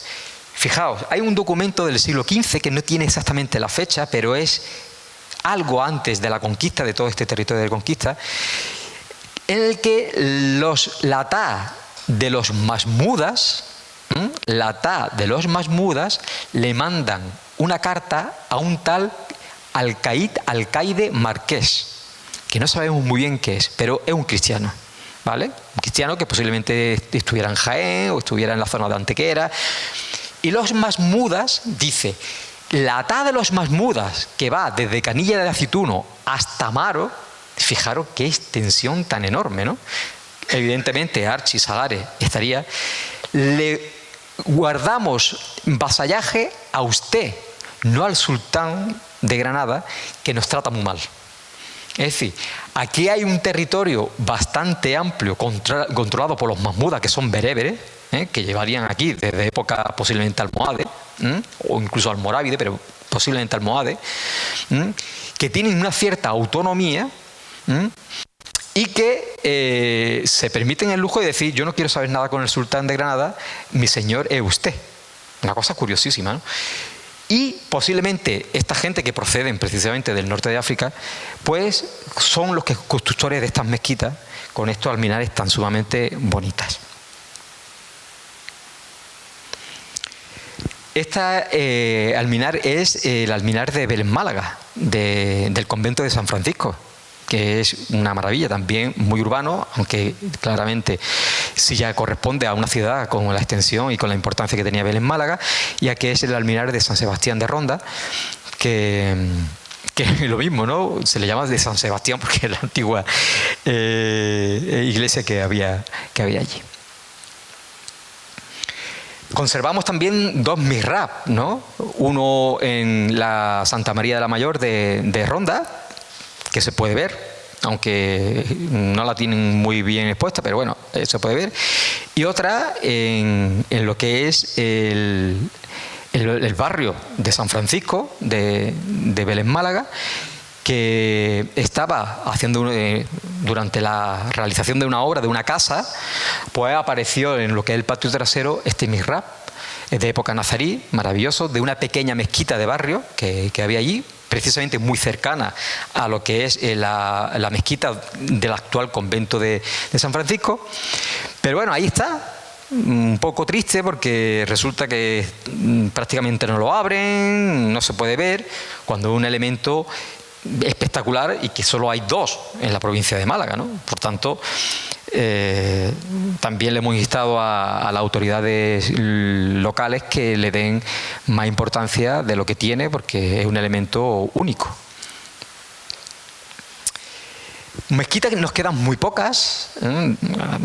Fijaos, hay un documento del siglo XV que no tiene exactamente la fecha, pero es algo antes de la conquista de todo este territorio de conquista, en el que la TA de los masmudas, le mandan una carta a un tal alcaide marqués, que no sabemos muy bien qué es, pero es un cristiano, ¿vale? Un cristiano que posiblemente estuviera en Jaén o estuviera en la zona de Antequera. Y los masmudas, dice, la TA de los masmudas, que va desde Canilla de Aceituno hasta Amaro, fijaros qué extensión tan enorme, ¿no? Evidentemente, Archi Salares estaría. Le guardamos vasallaje a usted, no al sultán de Granada, que nos trata muy mal. Es decir, aquí hay un territorio bastante amplio, controlado por los masmudas, que son bereberes, que llevarían aquí desde época posiblemente almohade, o incluso almorávide, pero posiblemente almohade, que tienen una cierta autonomía y que se permiten el lujo de decir: yo no quiero saber nada con el sultán de Granada, mi señor es usted. Una cosa curiosísima, ¿no? Y posiblemente esta gente que proceden precisamente del norte de África, pues son los constructores de estas mezquitas con estos alminares tan sumamente bonitas. Esta alminar es el alminar de Belén Málaga, del convento de San Francisco, que es una maravilla, también muy urbano, aunque claramente sí ya corresponde a una ciudad con la extensión y con la importancia que tenía Belén Málaga, ya que es el alminar de San Sebastián de Ronda, que es lo mismo, ¿no? Se le llama de San Sebastián porque es la antigua iglesia que había allí. Conservamos también dos mihrab, ¿no? Uno en la Santa María de la Mayor de Ronda, que se puede ver, aunque no la tienen muy bien expuesta, pero bueno, se puede ver. Y otra en lo que es el barrio de San Francisco, de Belén Málaga, que estaba haciendo durante la realización de una obra, de una casa, pues apareció en lo que es el patio trasero este mihrab de época nazarí, maravilloso, de una pequeña mezquita de barrio que había allí, precisamente muy cercana a lo que es la mezquita del actual convento de San Francisco. Pero bueno, ahí está. Un poco triste porque resulta que prácticamente no lo abren, no se puede ver, cuando es un elemento espectacular y que solo hay dos en la provincia de Málaga, ¿no? Por tanto, también le hemos instado a las autoridades locales que le den más importancia de lo que tiene, porque es un elemento único. Mezquitas nos quedan muy pocas,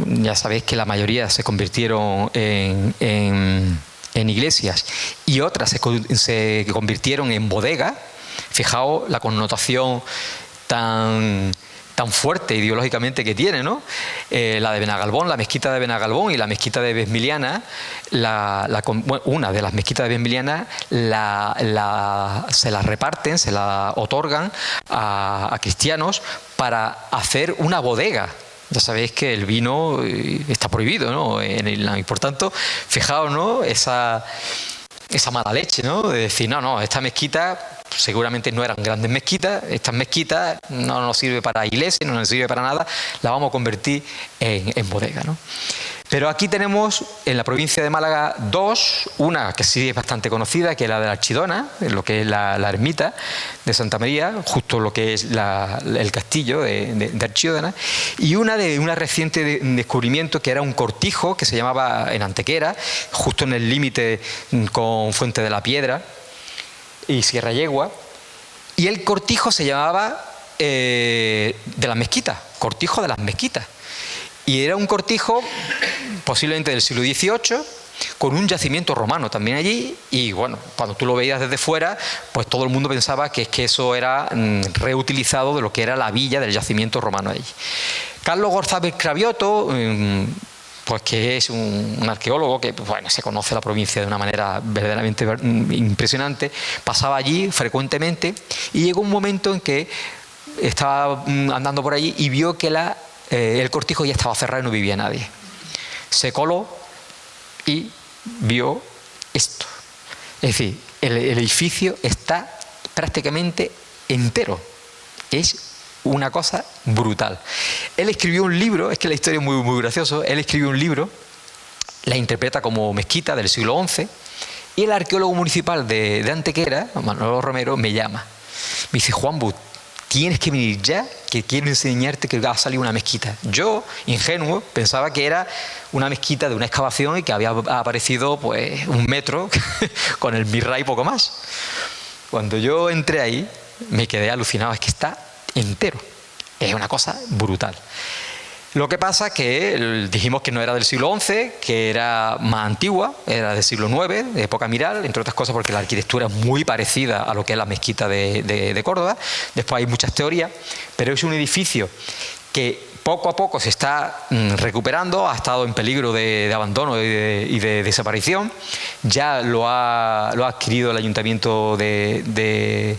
ya sabéis que la mayoría se convirtieron en iglesias y otras se convirtieron en bodegas. Fijaos la connotación tan fuerte ideológicamente que tiene, ¿no? La de Benagalbón, la mezquita de Benagalbón y la mezquita de Besmiliana, una de las mezquitas de Besmiliana se la reparten, se la otorgan a cristianos para hacer una bodega. Ya sabéis que el vino está prohibido, ¿no? Y por tanto, fijaos, ¿no? Esa mala leche, ¿no? De decir, no, esta mezquita seguramente no eran grandes mezquitas, estas mezquitas no nos sirve para iglesia, no nos sirve para nada, la vamos a convertir en bodega, ¿no? Pero aquí tenemos en la provincia de Málaga dos, una que sí es bastante conocida, que es la de la Archidona, lo que es la ermita de Santa María, justo lo que es el castillo de Archidona, y una de un reciente descubrimiento que era un cortijo que se llamaba en Antequera, justo en el límite con Fuente de la Piedra y Sierra Yegua, y el cortijo se llamaba de la Mezquita, cortijo de las mezquitas. Y era un cortijo posiblemente del siglo XVIII, con un yacimiento romano también allí, y bueno, cuando tú lo veías desde fuera, pues todo el mundo pensaba que eso era reutilizado de lo que era la villa del yacimiento romano allí. Carlos González Cravioto, pues que es un arqueólogo que, bueno, se conoce la provincia de una manera verdaderamente impresionante, pasaba allí frecuentemente y llegó un momento en que estaba andando por allí y vio que el cortijo ya estaba cerrado y no vivía nadie. Se coló y vio esto. Es decir, el edificio está prácticamente entero. Es una cosa brutal. Él escribió un libro, es que la historia es muy, muy graciosa. Él escribió un libro, la interpreta como mezquita del siglo XI, y el arqueólogo municipal de Antequera, Manolo Romero, me llama. Me dice: Juan But, tienes que venir ya, que quiero enseñarte que va a salir una mezquita. Yo, ingenuo, pensaba que era una mezquita de una excavación y que había aparecido pues 1 metro con el mirra y poco más. Cuando yo entré ahí, me quedé alucinado, es que está entero. Es una cosa brutal. Lo que pasa es que dijimos que no era del siglo XI, que era más antigua, era del siglo IX, de época miral, entre otras cosas porque la arquitectura es muy parecida a lo que es la mezquita de Córdoba. Después hay muchas teorías, pero es un edificio que poco a poco se está recuperando, ha estado en peligro de abandono y de desaparición. Ya lo ha adquirido el ayuntamiento de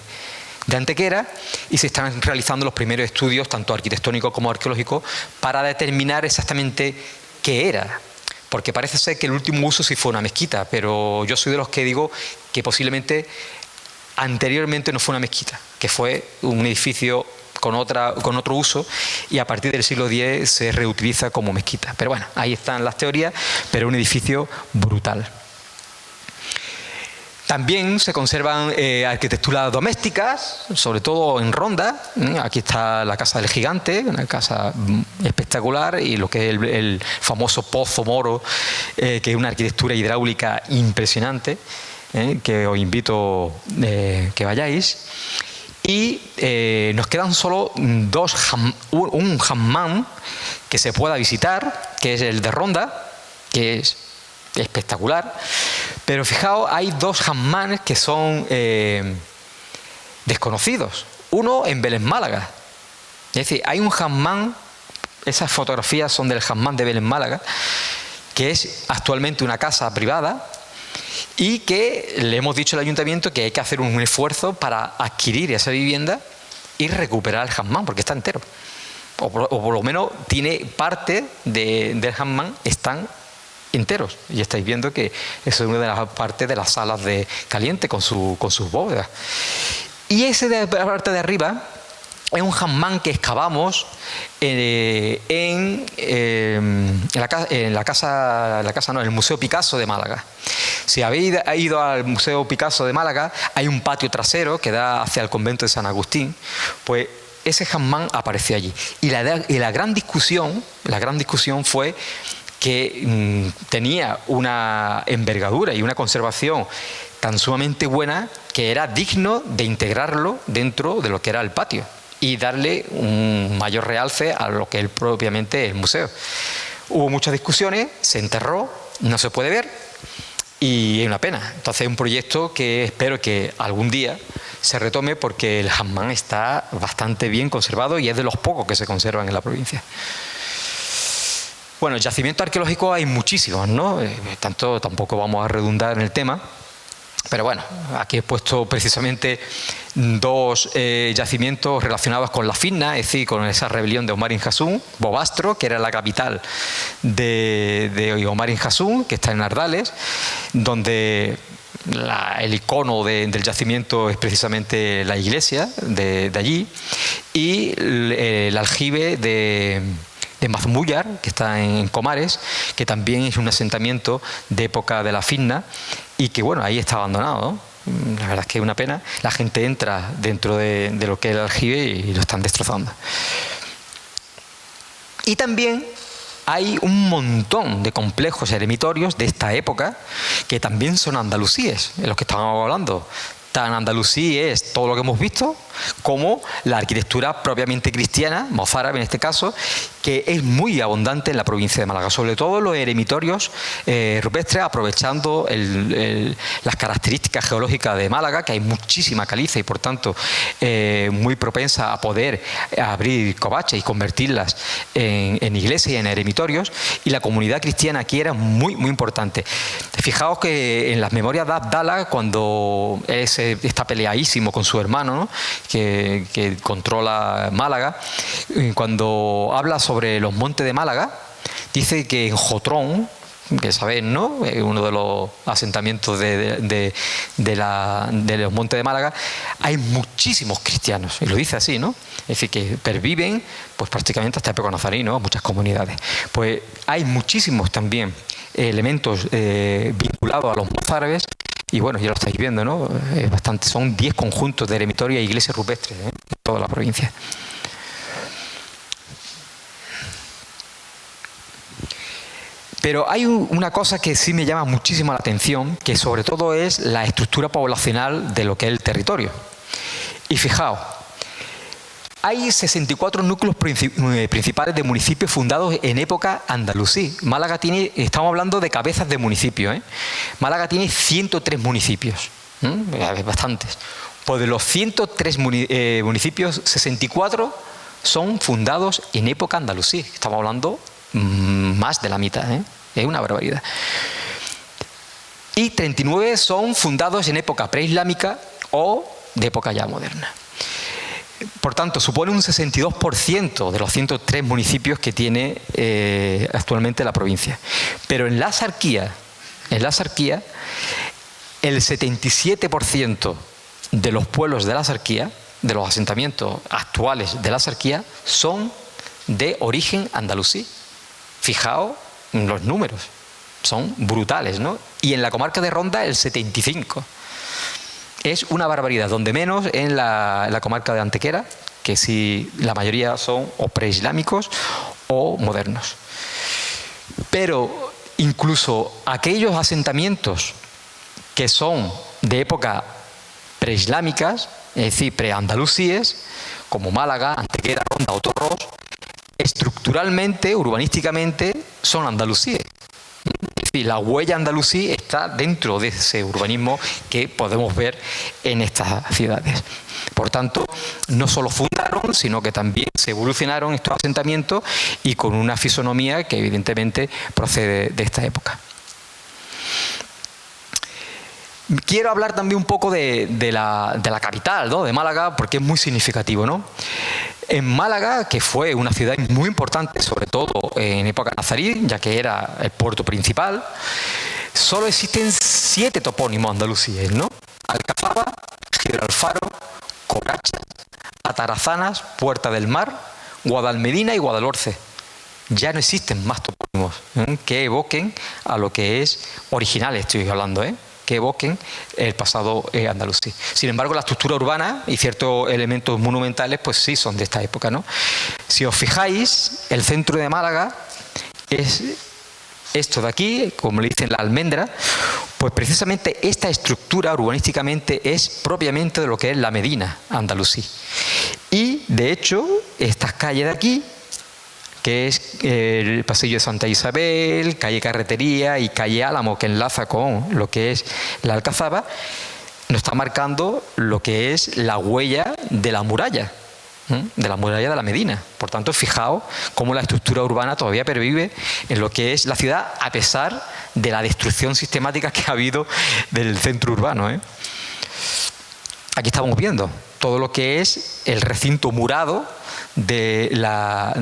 Antequera, y se están realizando los primeros estudios, tanto arquitectónicos como arqueológicos, para determinar exactamente qué era. Porque parece ser que el último uso sí fue una mezquita, pero yo soy de los que digo que posiblemente anteriormente no fue una mezquita, que fue un edificio con otro uso, y a partir del siglo X se reutiliza como mezquita. Pero bueno, ahí están las teorías, pero un edificio brutal. También se conservan arquitecturas domésticas, sobre todo en Ronda. Aquí está la Casa del Gigante, una casa espectacular, y lo que es el famoso Pozo Moro, que es una arquitectura hidráulica impresionante, que os invito que vayáis. Y nos quedan solo un hammam que se pueda visitar, que es el de Ronda, que es espectacular. Pero fijaos, hay 2 hammams que son desconocidos. Uno en Belén, Málaga. Es decir, hay un hammam, esas fotografías son del hammam de Belén, Málaga, que es actualmente una casa privada, y que le hemos dicho al ayuntamiento que hay que hacer un esfuerzo para adquirir esa vivienda y recuperar el hammam, porque está entero. O por lo menos tiene parte del hammam, están enteros, y estáis viendo que eso es una de las partes de las salas de caliente con sus bóvedas. Y ese de la parte de arriba es un hammam que excavamos en el Museo Picasso de Málaga. Si habéis ido al Museo Picasso de Málaga, hay un patio trasero que da hacia el convento de San Agustín. Pues ese hammam apareció allí, y la gran discusión fue que tenía una envergadura y una conservación tan sumamente buena que era digno de integrarlo dentro de lo que era el patio y darle un mayor realce a lo que es propiamente el museo. Hubo muchas discusiones, se enterró, no se puede ver, y es una pena. Entonces es un proyecto que espero que algún día se retome, porque el hammam está bastante bien conservado y es de los pocos que se conservan en la provincia. Bueno, yacimientos arqueológicos hay muchísimos, ¿no? Tampoco vamos a redundar en el tema, pero bueno, aquí he puesto precisamente 2 yacimientos relacionados con la Fitna, es decir, con esa rebelión de Omar ibn Jasún, Bobastro, que era la capital de Omar ibn Jasún, que está en Ardales, donde el icono del yacimiento es precisamente la iglesia de allí, y el aljibe de Mazmúyar, que está en Comares, que también es un asentamiento de época de la Fitna, y que bueno, ahí está abandonado, ¿no? La verdad es que es una pena. La gente entra dentro de lo que es el aljibe y lo están destrozando. Y también hay un montón de complejos eremitorios de esta época que también son andalusíes, de los que estábamos hablando. tan andalusí es todo lo que hemos visto, como la arquitectura propiamente cristiana, mozárabe en este caso, que es muy abundante en la provincia de Málaga, sobre todo los eremitorios rupestres, aprovechando las características geológicas de Málaga, que hay muchísima caliza y por tanto muy propensa a poder abrir covachas y convertirlas en iglesias y en eremitorios, y la comunidad cristiana aquí era muy, muy importante. Fijaos que en las memorias de Abdala, cuando está peleadísimo con su hermano, ¿no?, que controla Málaga, cuando habla sobre los montes de Málaga, dice que en Jotrón, que sabéis, ¿no?, uno de los asentamientos de los montes de Málaga, hay muchísimos cristianos, y lo dice así, ¿no? Es decir, que perviven pues prácticamente hasta época nazarí, ¿no?, muchas comunidades. Pues hay muchísimos también elementos vinculados a los mozárabes. Y bueno, ya lo estáis viendo, ¿no? Son 10 conjuntos de eremitorios e iglesias rupestres en toda la provincia. Pero hay una cosa que sí me llama muchísimo la atención, que sobre todo es la estructura poblacional de lo que es el territorio. Y fijaos, hay 64 núcleos principales de municipios fundados en época andalusí. Málaga tiene, estamos hablando de cabezas de municipios, ¿eh? Málaga tiene 103 municipios, bastantes. Pues de los 103 municipios, 64 son fundados en época andalusí. Estamos hablando más de la mitad, ¿eh? Es una barbaridad. Y 39 son fundados en época preislámica o de época ya moderna. Por tanto, supone un 62% de los 103 municipios que tiene actualmente la provincia. Pero en la Axarquía, el 77% de los pueblos de la Axarquía, de los asentamientos actuales de la Axarquía, son de origen andalusí. Fijaos en los números, son brutales, ¿no? Y en la comarca de Ronda el 75%. Es una barbaridad, donde menos en la comarca de Antequera, que sí, la mayoría son o preislámicos o modernos. Pero incluso aquellos asentamientos que son de época preislámicas, es decir, preandalusíes, como Málaga, Antequera, Ronda o Torros, estructuralmente, urbanísticamente, son andalusíes. Es decir, la huella andalusí está dentro de ese urbanismo que podemos ver en estas ciudades. Por tanto, no solo fundaron, sino que también se evolucionaron estos asentamientos y con una fisonomía que evidentemente procede de esta época. Quiero hablar también un poco de la capital, ¿no?, de Málaga, porque es muy significativo, ¿no? En Málaga, que fue una ciudad muy importante, sobre todo en época nazarí, ya que era el puerto principal, solo existen 7 topónimos andalusíes, ¿no? Alcazaba, Gibralfaro, Corachas, Atarazanas, Puerta del Mar, Guadalmedina y Guadalhorce. Ya no existen más topónimos que evoquen a lo que es original, estoy hablando, que evoquen el pasado andalusí. Sin embargo, la estructura urbana y ciertos elementos monumentales, pues sí son de esta época, ¿no? Si os fijáis, el centro de Málaga es esto de aquí, como le dicen la almendra, pues precisamente esta estructura urbanísticamente es propiamente de lo que es la Medina andalusí. Y, de hecho, estas calles de aquí, que es el pasillo de Santa Isabel, calle Carretería y calle Álamo, que enlaza con lo que es la Alcazaba, nos está marcando lo que es la huella de la muralla de la Medina. Por tanto, fijaos cómo la estructura urbana todavía pervive en lo que es la ciudad, a pesar de la destrucción sistemática que ha habido del centro urbano, Aquí estamos viendo todo lo que es el recinto murado de la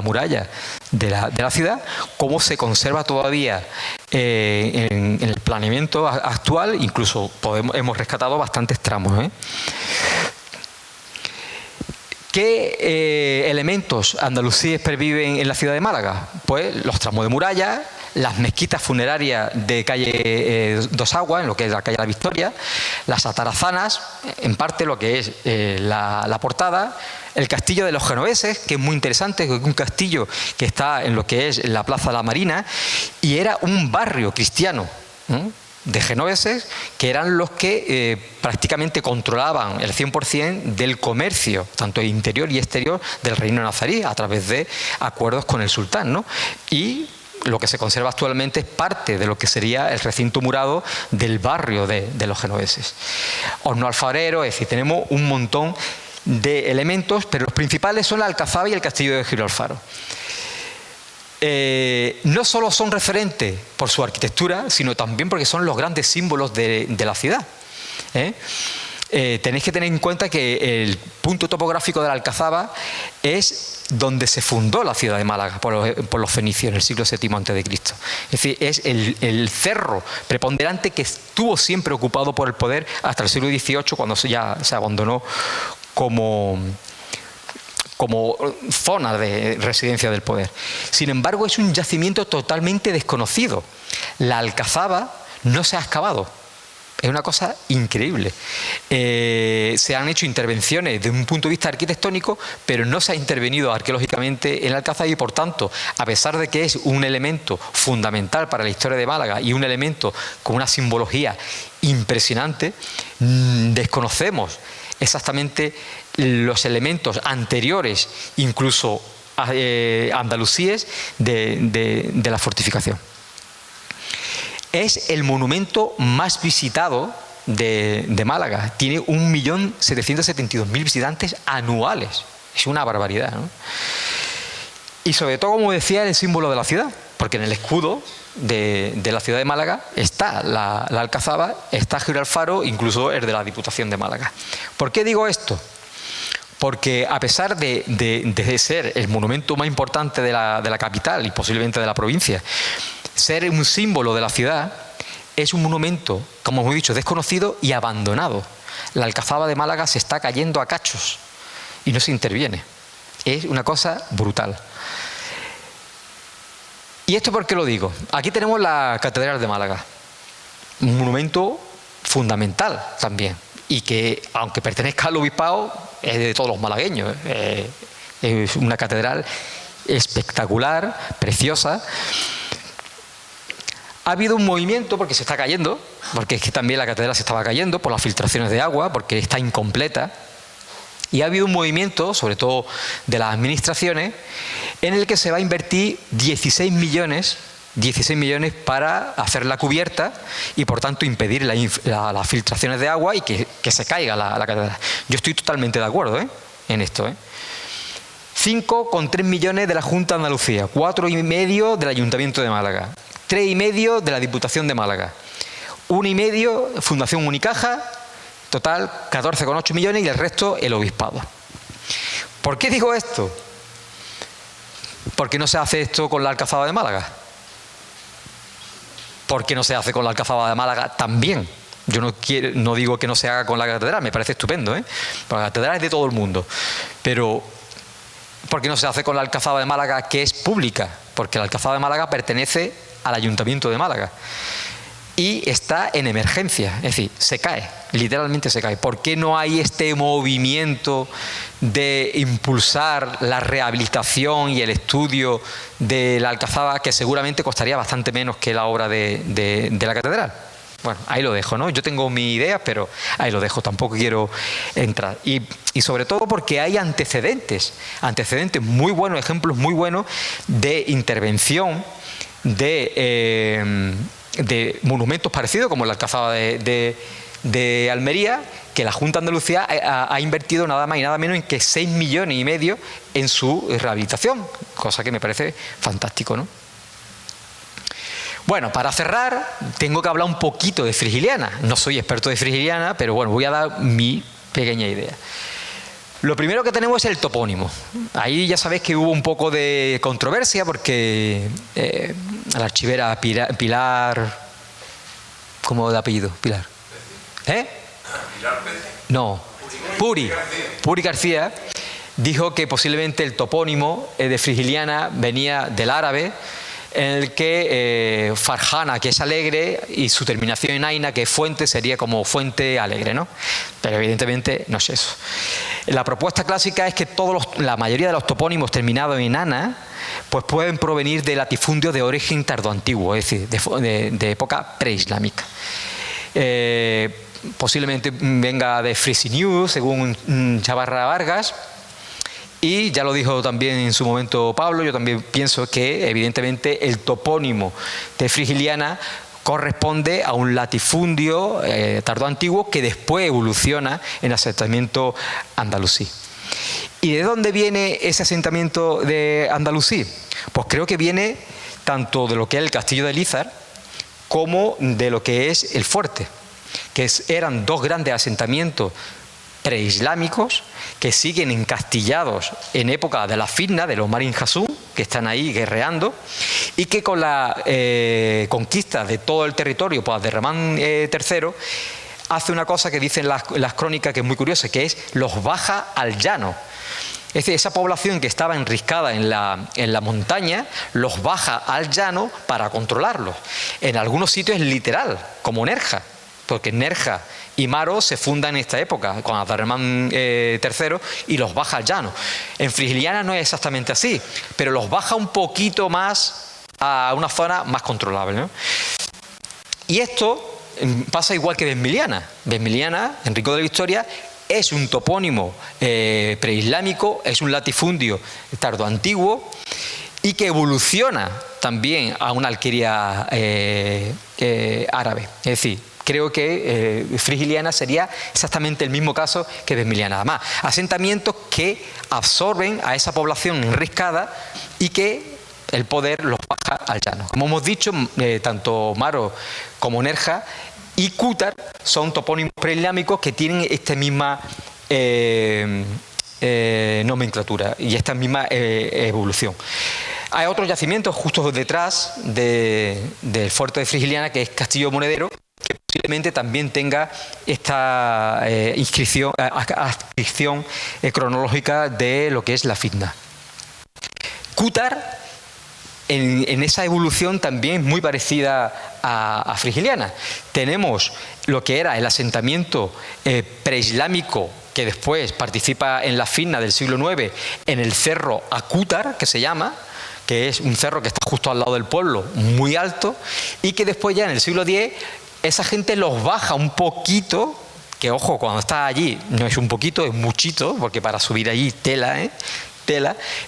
muralla de la ciudad, cómo se conserva todavía en el planeamiento actual. Incluso hemos rescatado bastantes tramos. ¿Qué elementos andalusíes perviven en la ciudad de Málaga? Pues los tramos de muralla, las mezquitas funerarias de calle Dos Aguas, en lo que es la calle La Victoria, las atarazanas, en parte lo que es la portada, el castillo de los genoveses, que es muy interesante, que es un castillo que está en lo que es la Plaza de la Marina, y era un barrio cristiano. de genoveses, que eran los que prácticamente controlaban el 100% del comercio, tanto interior y exterior, del reino nazarí, a través de acuerdos con el sultán, ¿no? Y lo que se conserva actualmente es parte de lo que sería el recinto murado del barrio de los genoveses. Horno alfarero, es decir, tenemos un montón de elementos, pero los principales son la alcazaba y el castillo de Gibralfaro. No solo son referentes por su arquitectura, sino también porque son los grandes símbolos de la ciudad. Tenéis que tener en cuenta que el punto topográfico de la Alcazaba es donde se fundó la ciudad de Málaga por los fenicios en el siglo VII a.C. Es decir, es el cerro preponderante que estuvo siempre ocupado por el poder hasta el siglo XVIII, cuando ya se abandonó como zona de residencia del poder. Sin embargo, es un yacimiento totalmente desconocido. La Alcazaba no se ha excavado. Es una cosa increíble. Se han hecho intervenciones desde un punto de vista arquitectónico, pero no se ha intervenido arqueológicamente en la Alcazaba y, por tanto, a pesar de que es un elemento fundamental para la historia de Málaga y un elemento con una simbología impresionante, desconocemos exactamente los elementos anteriores, incluso andalusíes, de la fortificación. Es el monumento más visitado de Málaga. Tiene 1.772.000 visitantes anuales. Es una barbaridad, ¿no? Y sobre todo, como decía, el símbolo de la ciudad, porque en el escudo de la ciudad de Málaga está la Alcazaba, está Gibralfaro, incluso el de la Diputación de Málaga. ¿Por qué digo esto? Porque a pesar de ser el monumento más importante de la capital y posiblemente de la provincia, ser un símbolo de la ciudad, es un monumento, como hemos dicho, desconocido y abandonado. La Alcazaba de Málaga se está cayendo a cachos y no se interviene. Es una cosa brutal. ¿Y esto por qué lo digo? Aquí tenemos la Catedral de Málaga, un monumento fundamental también, y que, aunque pertenezca al obispado, es de todos los malagueños. Es una catedral espectacular, preciosa. Ha habido un movimiento porque se está cayendo, porque es que también la catedral se estaba cayendo por las filtraciones de agua, porque está incompleta. Y ha habido un movimiento, sobre todo de las administraciones, en el que se va a invertir 16 millones para hacer la cubierta y, por tanto, impedir las filtraciones de agua y que se caiga la catedral. Yo estoy totalmente de acuerdo en esto. 5,3 millones de la Junta de Andalucía, 4,5 del Ayuntamiento de Málaga, 3,5 de la Diputación de Málaga, 1,5 Fundación Unicaja, total 14,8 millones y el resto el obispado. ¿Por qué digo esto? ¿Por qué no se hace esto con la Alcazaba de Málaga? ¿Por qué no se hace con la Alcazaba de Málaga también? Yo no digo que no se haga con la catedral, me parece estupendo, porque la catedral es de todo el mundo. Pero ¿por qué no se hace con la Alcazaba de Málaga, que es pública? Porque la Alcazaba de Málaga pertenece al Ayuntamiento de Málaga y está en emergencia, es decir, se cae, literalmente se cae. ¿Por qué no hay este movimiento de impulsar la rehabilitación y el estudio de la Alcazaba, que seguramente costaría bastante menos que la obra de la catedral? Bueno, ahí lo dejo, ¿no? Yo tengo mi idea, pero ahí lo dejo, tampoco quiero entrar. Y sobre todo porque hay antecedentes muy buenos, ejemplos muy buenos de intervención de monumentos parecidos, como la Alcazaba de Almería, que la Junta de Andalucía ha invertido nada más y nada menos en que 6,5 millones en su rehabilitación, cosa que me parece fantástico, ¿no? Bueno, para cerrar, tengo que hablar un poquito de Frigiliana. No soy experto de Frigiliana, pero bueno, voy a dar mi pequeña idea. Lo primero que tenemos es el topónimo. Ahí ya sabéis que hubo un poco de controversia porque la archivera Pilar... ¿Cómo de apellido? Pilar. No. Puri García dijo que posiblemente el topónimo de Frigiliana venía del árabe en el que Farjana, que es alegre, y su terminación en Aina, que es fuente, sería como fuente alegre, ¿no? Pero evidentemente no es eso. La propuesta clásica es que la mayoría de los topónimos terminados en Ana pues pueden provenir de latifundios de origen tardoantiguo, es decir, de época preislámica. Posiblemente venga de Frisinew, según Chavarra Vargas, y ya lo dijo también en su momento Pablo. Yo también pienso que evidentemente el topónimo de Frigiliana corresponde a un latifundio tardoantiguo que después evoluciona en asentamiento andalusí. ¿Y de dónde viene ese asentamiento de andalusí? Pues creo que viene tanto de lo que es el castillo de Lízar como de lo que es el fuerte, que eran dos grandes asentamientos preislámicos que siguen encastillados en época de la fitna de los Marin Jasún, que están ahí guerreando, y que con la conquista de todo el territorio por Abderramán III hace una cosa que dicen las crónicas que es muy curiosa, que es los baja al llano. Es decir, esa población que estaba enriscada en la montaña, los baja al llano para controlarlos. En algunos sitios es literal, como Nerja, porque Nerja y Maro se fundan en esta época, con Abderramán III, y los baja al llano. En Frigiliana no es exactamente así, pero los baja un poquito más a una zona más controlable, ¿no? Y esto pasa igual que Besmiliana. Besmiliana, Enrico de la Victoria, es un topónimo preislámico, es un latifundio tardoantiguo y que evoluciona también a una alquería árabe. Es decir, creo que Frigiliana sería exactamente el mismo caso que Besmiliana. Además, asentamientos que absorben a esa población enriscada y que el poder los baja al llano. Como hemos dicho, tanto Maro como Nerja y Cútar son topónimos preislámicos que tienen esta misma nomenclatura y esta misma evolución. Hay otros yacimientos justo detrás del fuerte de Frigiliana, que es Castillo Monedero, que posiblemente también tenga esta adscripción cronológica de lo que es la fitna. Cútar, en esa evolución también muy parecida a Frigiliana. Tenemos lo que era el asentamiento preislámico que después participa en la fitna del siglo IX en el cerro Acútar, que se llama, que es un cerro que está justo al lado del pueblo, muy alto, y que después ya en el siglo X esa gente los baja un poquito, que ojo, cuando está allí no es un poquito, es muchito, porque para subir allí tela,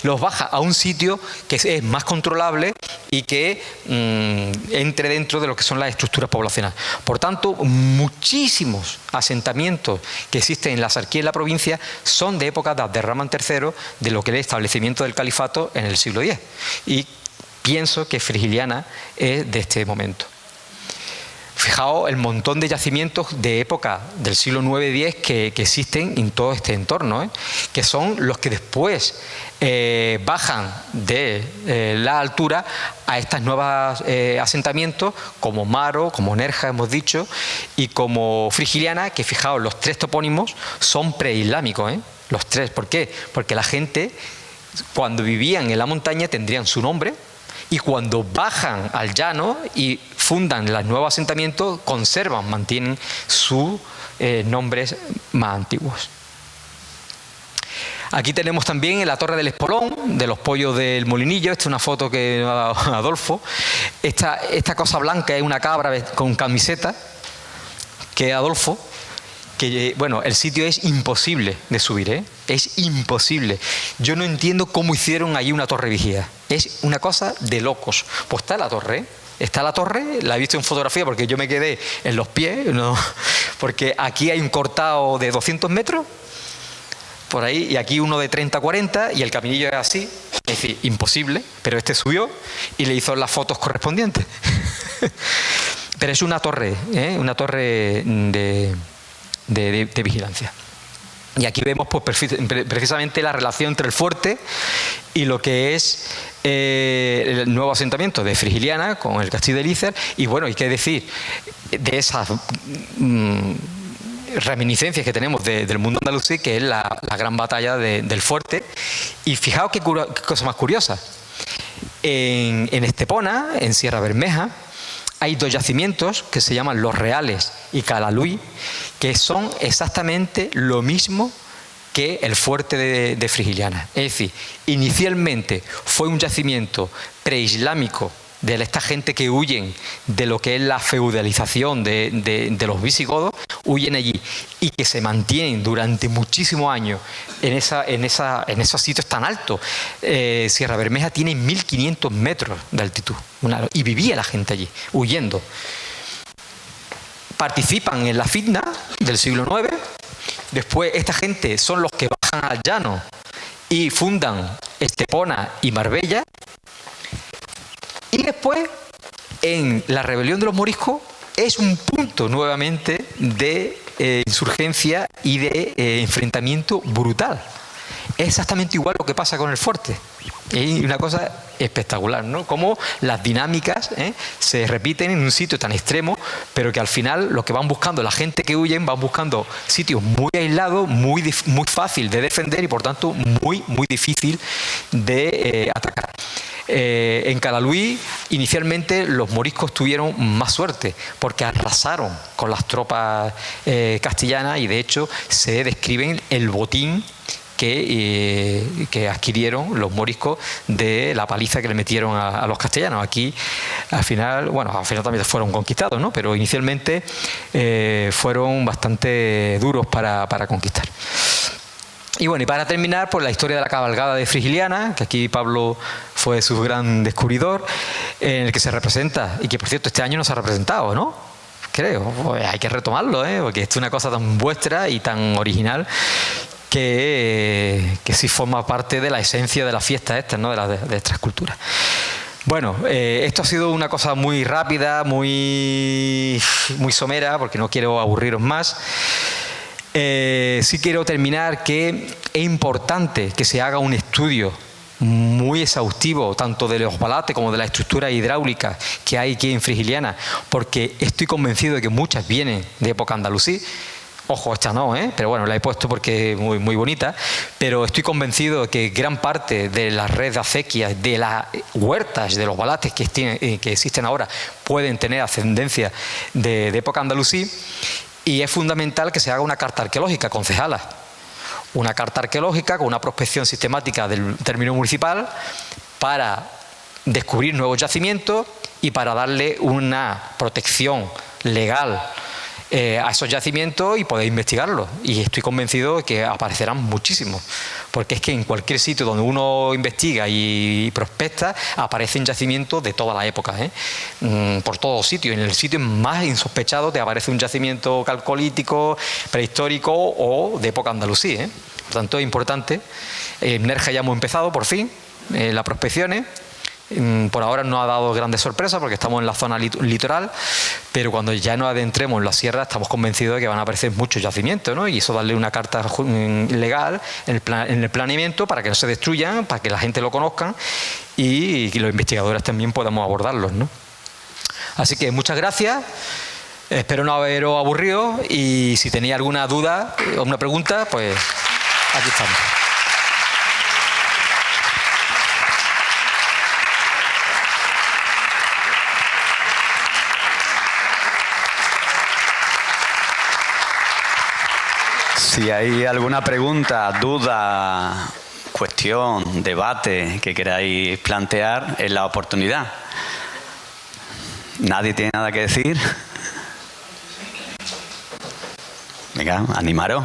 los baja a un sitio que es más controlable y que entre dentro de lo que son las estructuras poblacionales. Por tanto, muchísimos asentamientos que existen en la Sarquía y en la provincia son de época de Abderramán III, de lo que es el establecimiento del califato en el siglo X. Y pienso que Frigiliana es de este momento. Fijaos el montón de yacimientos de época del siglo IX-X que existen en todo este entorno, que son los que después bajan de la altura a estas nuevas asentamientos como Maro, como Nerja, hemos dicho, y como Frigiliana, que fijaos, los tres topónimos son preislámicos, los tres. ¿Por qué? Porque la gente, cuando vivían en la montaña, tendrían su nombre, y cuando bajan al llano y fundan los nuevos asentamientos, mantienen sus nombres más antiguos. Aquí tenemos también la Torre del Espolón, de los pollos del Molinillo. Esta es una foto que me ha dado Adolfo. Esta cosa blanca es una cabra con camiseta, que es Adolfo. Que, bueno, el sitio es imposible de subir, es imposible. Yo no entiendo cómo hicieron allí una torre vigía. Es una cosa de locos. Pues está la torre, la he visto en fotografía porque yo me quedé en los pies, ¿no? Porque aquí hay un cortado de 200 metros, por ahí, y aquí uno de 30-40, y el caminillo es así, es decir, imposible, pero este subió y le hizo las fotos correspondientes. Pero es una torre, de vigilancia. Y aquí vemos pues, precisamente la relación entre el fuerte y lo que es el nuevo asentamiento de Frigiliana con el castillo de Lízar. Y bueno, hay que decir de esas reminiscencias que tenemos del mundo andalusí, que es la gran batalla del fuerte. Y fijaos qué cosa más curiosa. En Estepona, en Sierra Bermeja, hay dos yacimientos que se llaman Los Reales y Calalui, que son exactamente lo mismo que el fuerte de Frigiliana. Es decir, inicialmente fue un yacimiento preislámico de esta gente que huyen de lo que es la feudalización de los visigodos, huyen allí y que se mantienen durante muchísimos años en esos sitios tan altos. Sierra Bermeja tiene 1500 metros de altitud y vivía la gente allí, huyendo. Participan en la fitna del siglo IX. Después esta gente son los que bajan al llano y fundan Estepona y Marbella. Y después, en la rebelión de los moriscos, es un punto nuevamente de insurgencia y de enfrentamiento brutal. Es exactamente igual lo que pasa con el fuerte. Es una cosa espectacular, ¿no? Cómo las dinámicas se repiten en un sitio tan extremo, pero que al final lo que van buscando, la gente que huyen, van buscando sitios muy aislados, muy fácil de defender y por tanto muy difícil de atacar. En Calalui inicialmente los moriscos tuvieron más suerte porque arrasaron con las tropas castellanas y de hecho se describen el botín que adquirieron los moriscos de la paliza que le metieron a los castellanos. Aquí al final también fueron conquistados, ¿no? Pero inicialmente fueron bastante duros para conquistar. Y bueno, y para terminar, pues la historia de la cabalgada de Frigiliana, que aquí Pablo fue su gran descubridor, en el que se representa, y que por cierto este año no se ha representado, ¿no? Creo, pues hay que retomarlo, porque esto es una cosa tan vuestra y tan original que sí forma parte de la esencia de la fiesta esta, ¿no? De estas culturas. Bueno, esto ha sido una cosa muy rápida, muy somera, porque no quiero aburriros más. Sí quiero terminar que es importante que se haga un estudio muy exhaustivo tanto de los balates como de la estructura hidráulica que hay aquí en Frigiliana, porque estoy convencido de que muchas vienen de época andalusí. Ojo, esta no, pero bueno, la he puesto porque es muy bonita, pero estoy convencido de que gran parte de la red de acequias, de las huertas, de los balates que existen ahora, pueden tener ascendencia de época andalusí. Y es fundamental que se haga una carta arqueológica concejala. Una carta arqueológica con una prospección sistemática del término municipal para descubrir nuevos yacimientos y para darle una protección legal a esos yacimientos y poder investigarlos. Y estoy convencido de que aparecerán muchísimos. Porque es que en cualquier sitio donde uno investiga y prospecta, aparecen yacimientos de toda la época, por todos sitios. En el sitio más insospechado te aparece un yacimiento calcolítico, prehistórico o de época andalusí. Por tanto, es importante. En Nerja ya hemos empezado, por fin, las prospecciones. Por ahora no ha dado grandes sorpresas porque estamos en la zona litoral, pero cuando ya nos adentremos en la sierra estamos convencidos de que van a aparecer muchos yacimientos, ¿no? Y eso darle una carta legal en el planeamiento para que no se destruyan, para que la gente lo conozca y que los investigadores también podamos abordarlos, ¿no? Así que muchas gracias, espero no haberos aburrido y si tenéis alguna duda o una pregunta, pues aquí estamos. Si hay alguna pregunta, duda, cuestión, debate que queráis plantear, es la oportunidad. ¿Nadie tiene nada que decir? Venga, animaros.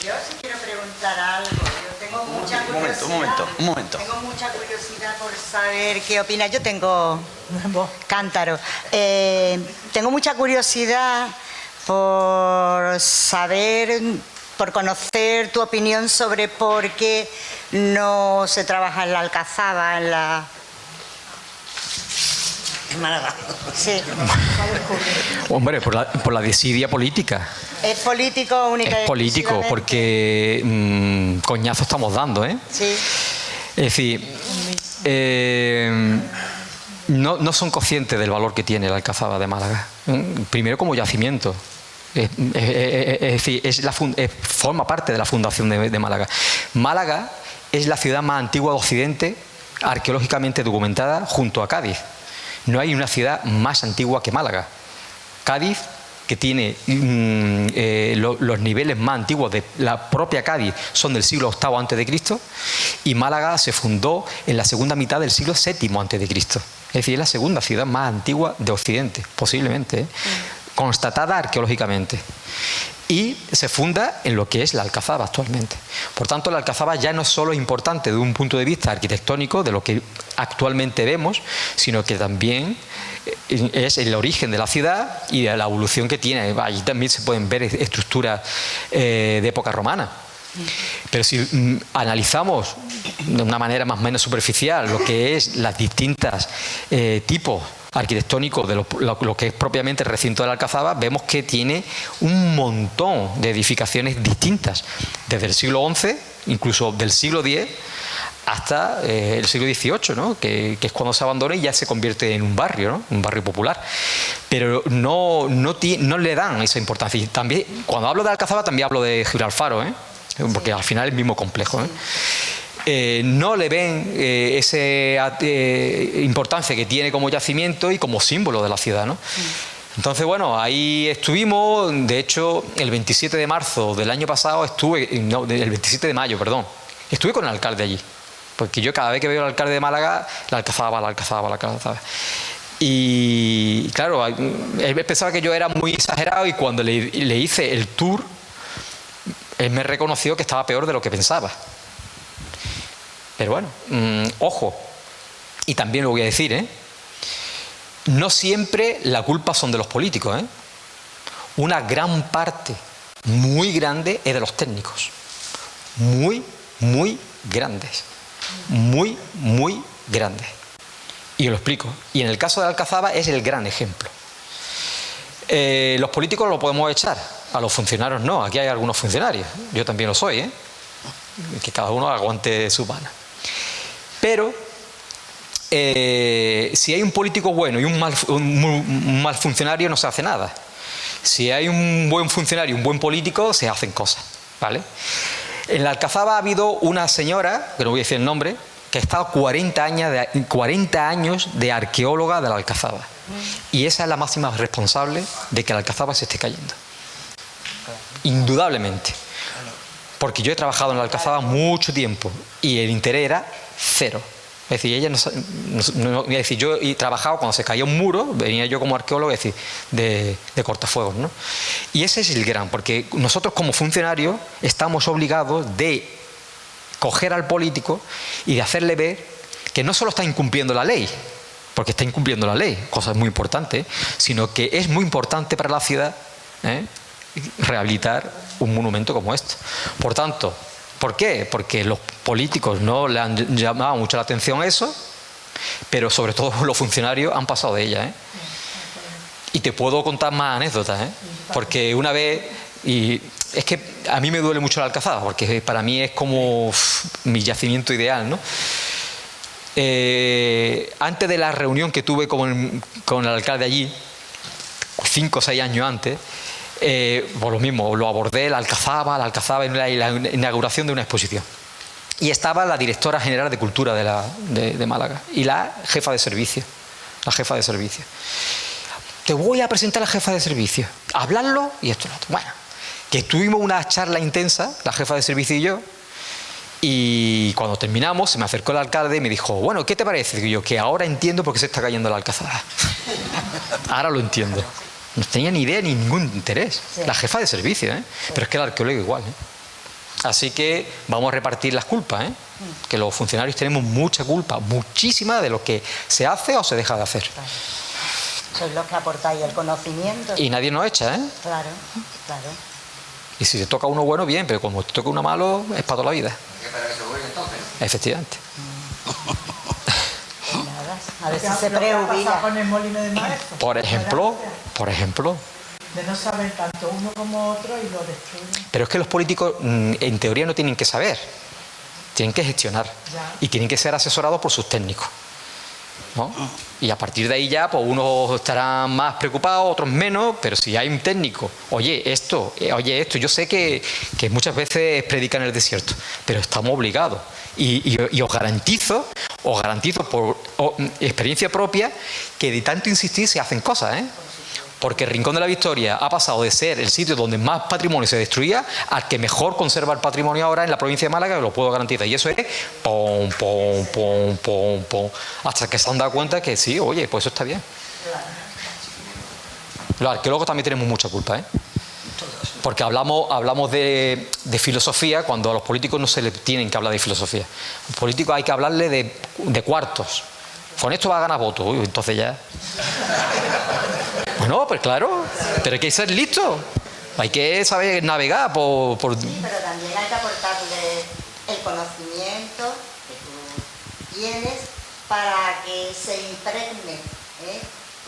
Yo sí quiero preguntar algo. Yo tengo mucha curiosidad. Un momento. Tengo mucha curiosidad por saber qué opinas. Yo tengo cántaro. Tengo mucha curiosidad por saber, por conocer tu opinión sobre por qué no se trabaja en la Alcazaba, en Málaga. Sí. Hombre, por la desidia política. ¿Es político única? Es político, porque coñazo estamos dando, Sí. Es decir, no son conscientes del valor que tiene la Alcazaba de Málaga. Primero como yacimiento. Es decir, forma parte de la fundación de Málaga. Málaga es la ciudad más antigua de Occidente arqueológicamente documentada junto a Cádiz. No hay una ciudad más antigua que Málaga. Cádiz, que tiene los niveles más antiguos de la propia Cádiz, son del siglo VIII a.C., y Málaga se fundó en la segunda mitad del siglo VII a.C. Es decir, es la segunda ciudad más antigua de Occidente, posiblemente, constatada arqueológicamente. Y se funda en lo que es la Alcazaba actualmente. Por tanto, la Alcazaba ya no solo es importante desde un punto de vista arquitectónico, de lo que actualmente vemos, sino que también es el origen de la ciudad y de la evolución que tiene. Allí también se pueden ver estructuras de época romana. Pero si analizamos de una manera más o menos superficial lo que es las distintas tipos arquitectónicos de lo que es propiamente el recinto de la Alcazaba, vemos que tiene un montón de edificaciones distintas, desde el siglo XI, incluso del siglo X, hasta el siglo XVIII, ¿no? que es cuando se abandona y ya se convierte en un barrio, ¿no? Un barrio popular. Pero no le dan esa importancia. Y también, cuando hablo de Alcazaba, también hablo de Gibralfaro, porque al final es el mismo complejo. No le ven esa importancia que tiene como yacimiento y como símbolo de la ciudad, ¿no? Entonces, bueno, ahí estuvimos. De hecho, el 27 de marzo del año pasado el 27 de mayo, perdón, estuve con el alcalde allí. Porque yo cada vez que veo al alcalde de Málaga, la Alcazaba. Y claro, él pensaba que yo era muy exagerado, y cuando le hice el tour, él me reconoció que estaba peor de lo que pensaba. Pero bueno, ojo, y también lo voy a decir, no siempre la culpa son de los políticos, Una gran parte, muy grande, es de los técnicos. Muy, muy grandes. Muy, muy grandes. Y os lo explico. Y en el caso de Alcazaba es el gran ejemplo. Los políticos lo podemos echar, a los funcionarios no. Aquí hay algunos funcionarios, yo también lo soy, que cada uno aguante su pana. Pero si hay un político bueno y un mal funcionario, no se hace nada. Si hay un buen funcionario y un buen político, se hacen cosas, ¿vale? En la Alcazaba ha habido una señora, que no voy a decir el nombre, que ha estado 40 años de arqueóloga de la Alcazaba. Y esa es la máxima responsable de que la Alcazaba se esté cayendo. Indudablemente. Porque yo he trabajado en la Alcazaba mucho tiempo y el interés era cero. Es decir, ella es decir, yo he trabajado cuando se caía un muro, venía yo como arqueólogo, es decir, de cortafuegos, ¿no? Y ese es el gran, porque nosotros como funcionarios estamos obligados de coger al político y de hacerle ver que no solo está incumpliendo la ley, porque está incumpliendo la ley, cosa muy importante, sino que es muy importante para la ciudad rehabilitar un monumento como este. Por tanto, ¿por qué? Porque los políticos no le han llamado mucho la atención a eso, pero sobre todo los funcionarios han pasado de ella, Y te puedo contar más anécdotas, porque una vez, y es que a mí me duele mucho la Alcazaba, porque para mí es como mi yacimiento ideal, ¿no? Antes de la reunión que tuve con el alcalde allí, 5 o 6 años antes, por lo mismo, lo abordé, la Alcazaba en la inauguración de una exposición. Y estaba la directora general de Cultura de Málaga y la jefa de servicio. Te voy a presentar a la jefa de servicio. Hablarlo y esto y lo otro. Bueno, que tuvimos una charla intensa, la jefa de servicio y yo, y cuando terminamos se me acercó el alcalde y me dijo, bueno, ¿qué te parece? Y yo, que ahora entiendo por qué se está cayendo la Alcazaba. Ahora lo entiendo. No tenía ni idea ni ningún interés. Sí. La jefa de servicio, Pero es que el arqueólogo igual, Así que vamos a repartir las culpas, Que los funcionarios tenemos mucha culpa, muchísima, de lo que se hace o se deja de hacer. Claro. Sois los que aportáis el conocimiento. Y nadie nos echa, Claro. Y si te toca uno bueno, bien, pero como te toca uno malo, es para toda la vida. ¿Para que se vuelva entonces? Efectivamente. A ver si se preubica. Con el molino de maestro. Por ejemplo. De no saber tanto uno como otro y lo destruyen. Pero es que los políticos, en teoría, no tienen que saber. Tienen que gestionar. Ya. Y tienen que ser asesorados por sus técnicos. ¿no? Y a partir de ahí ya, pues unos estarán más preocupados, otros menos, pero si hay un técnico, oye esto, yo sé que muchas veces predican en el desierto, pero estamos obligados. Y os garantizo por experiencia propia que de tanto insistir se hacen cosas, ¿eh? Porque el Rincón de la Victoria ha pasado de ser el sitio donde más patrimonio se destruía al que mejor conserva el patrimonio ahora en la provincia de Málaga, que lo puedo garantizar. Y eso es pom, pom, pom, pom, pom, hasta que se han dado cuenta que sí, oye, pues eso está bien. Los arqueólogos también tenemos mucha culpa, ¿eh? Porque hablamos de filosofía cuando a los políticos no se les tienen que hablar de filosofía. A los políticos hay que hablarle de cuartos. Con esto va a ganar votos. Uy, entonces ya... Bueno, pues claro, pero hay que ser listo. Hay que saber navegar por... Sí, pero también hay que aportarle el conocimiento que tú tienes para que se impregne, ¿eh?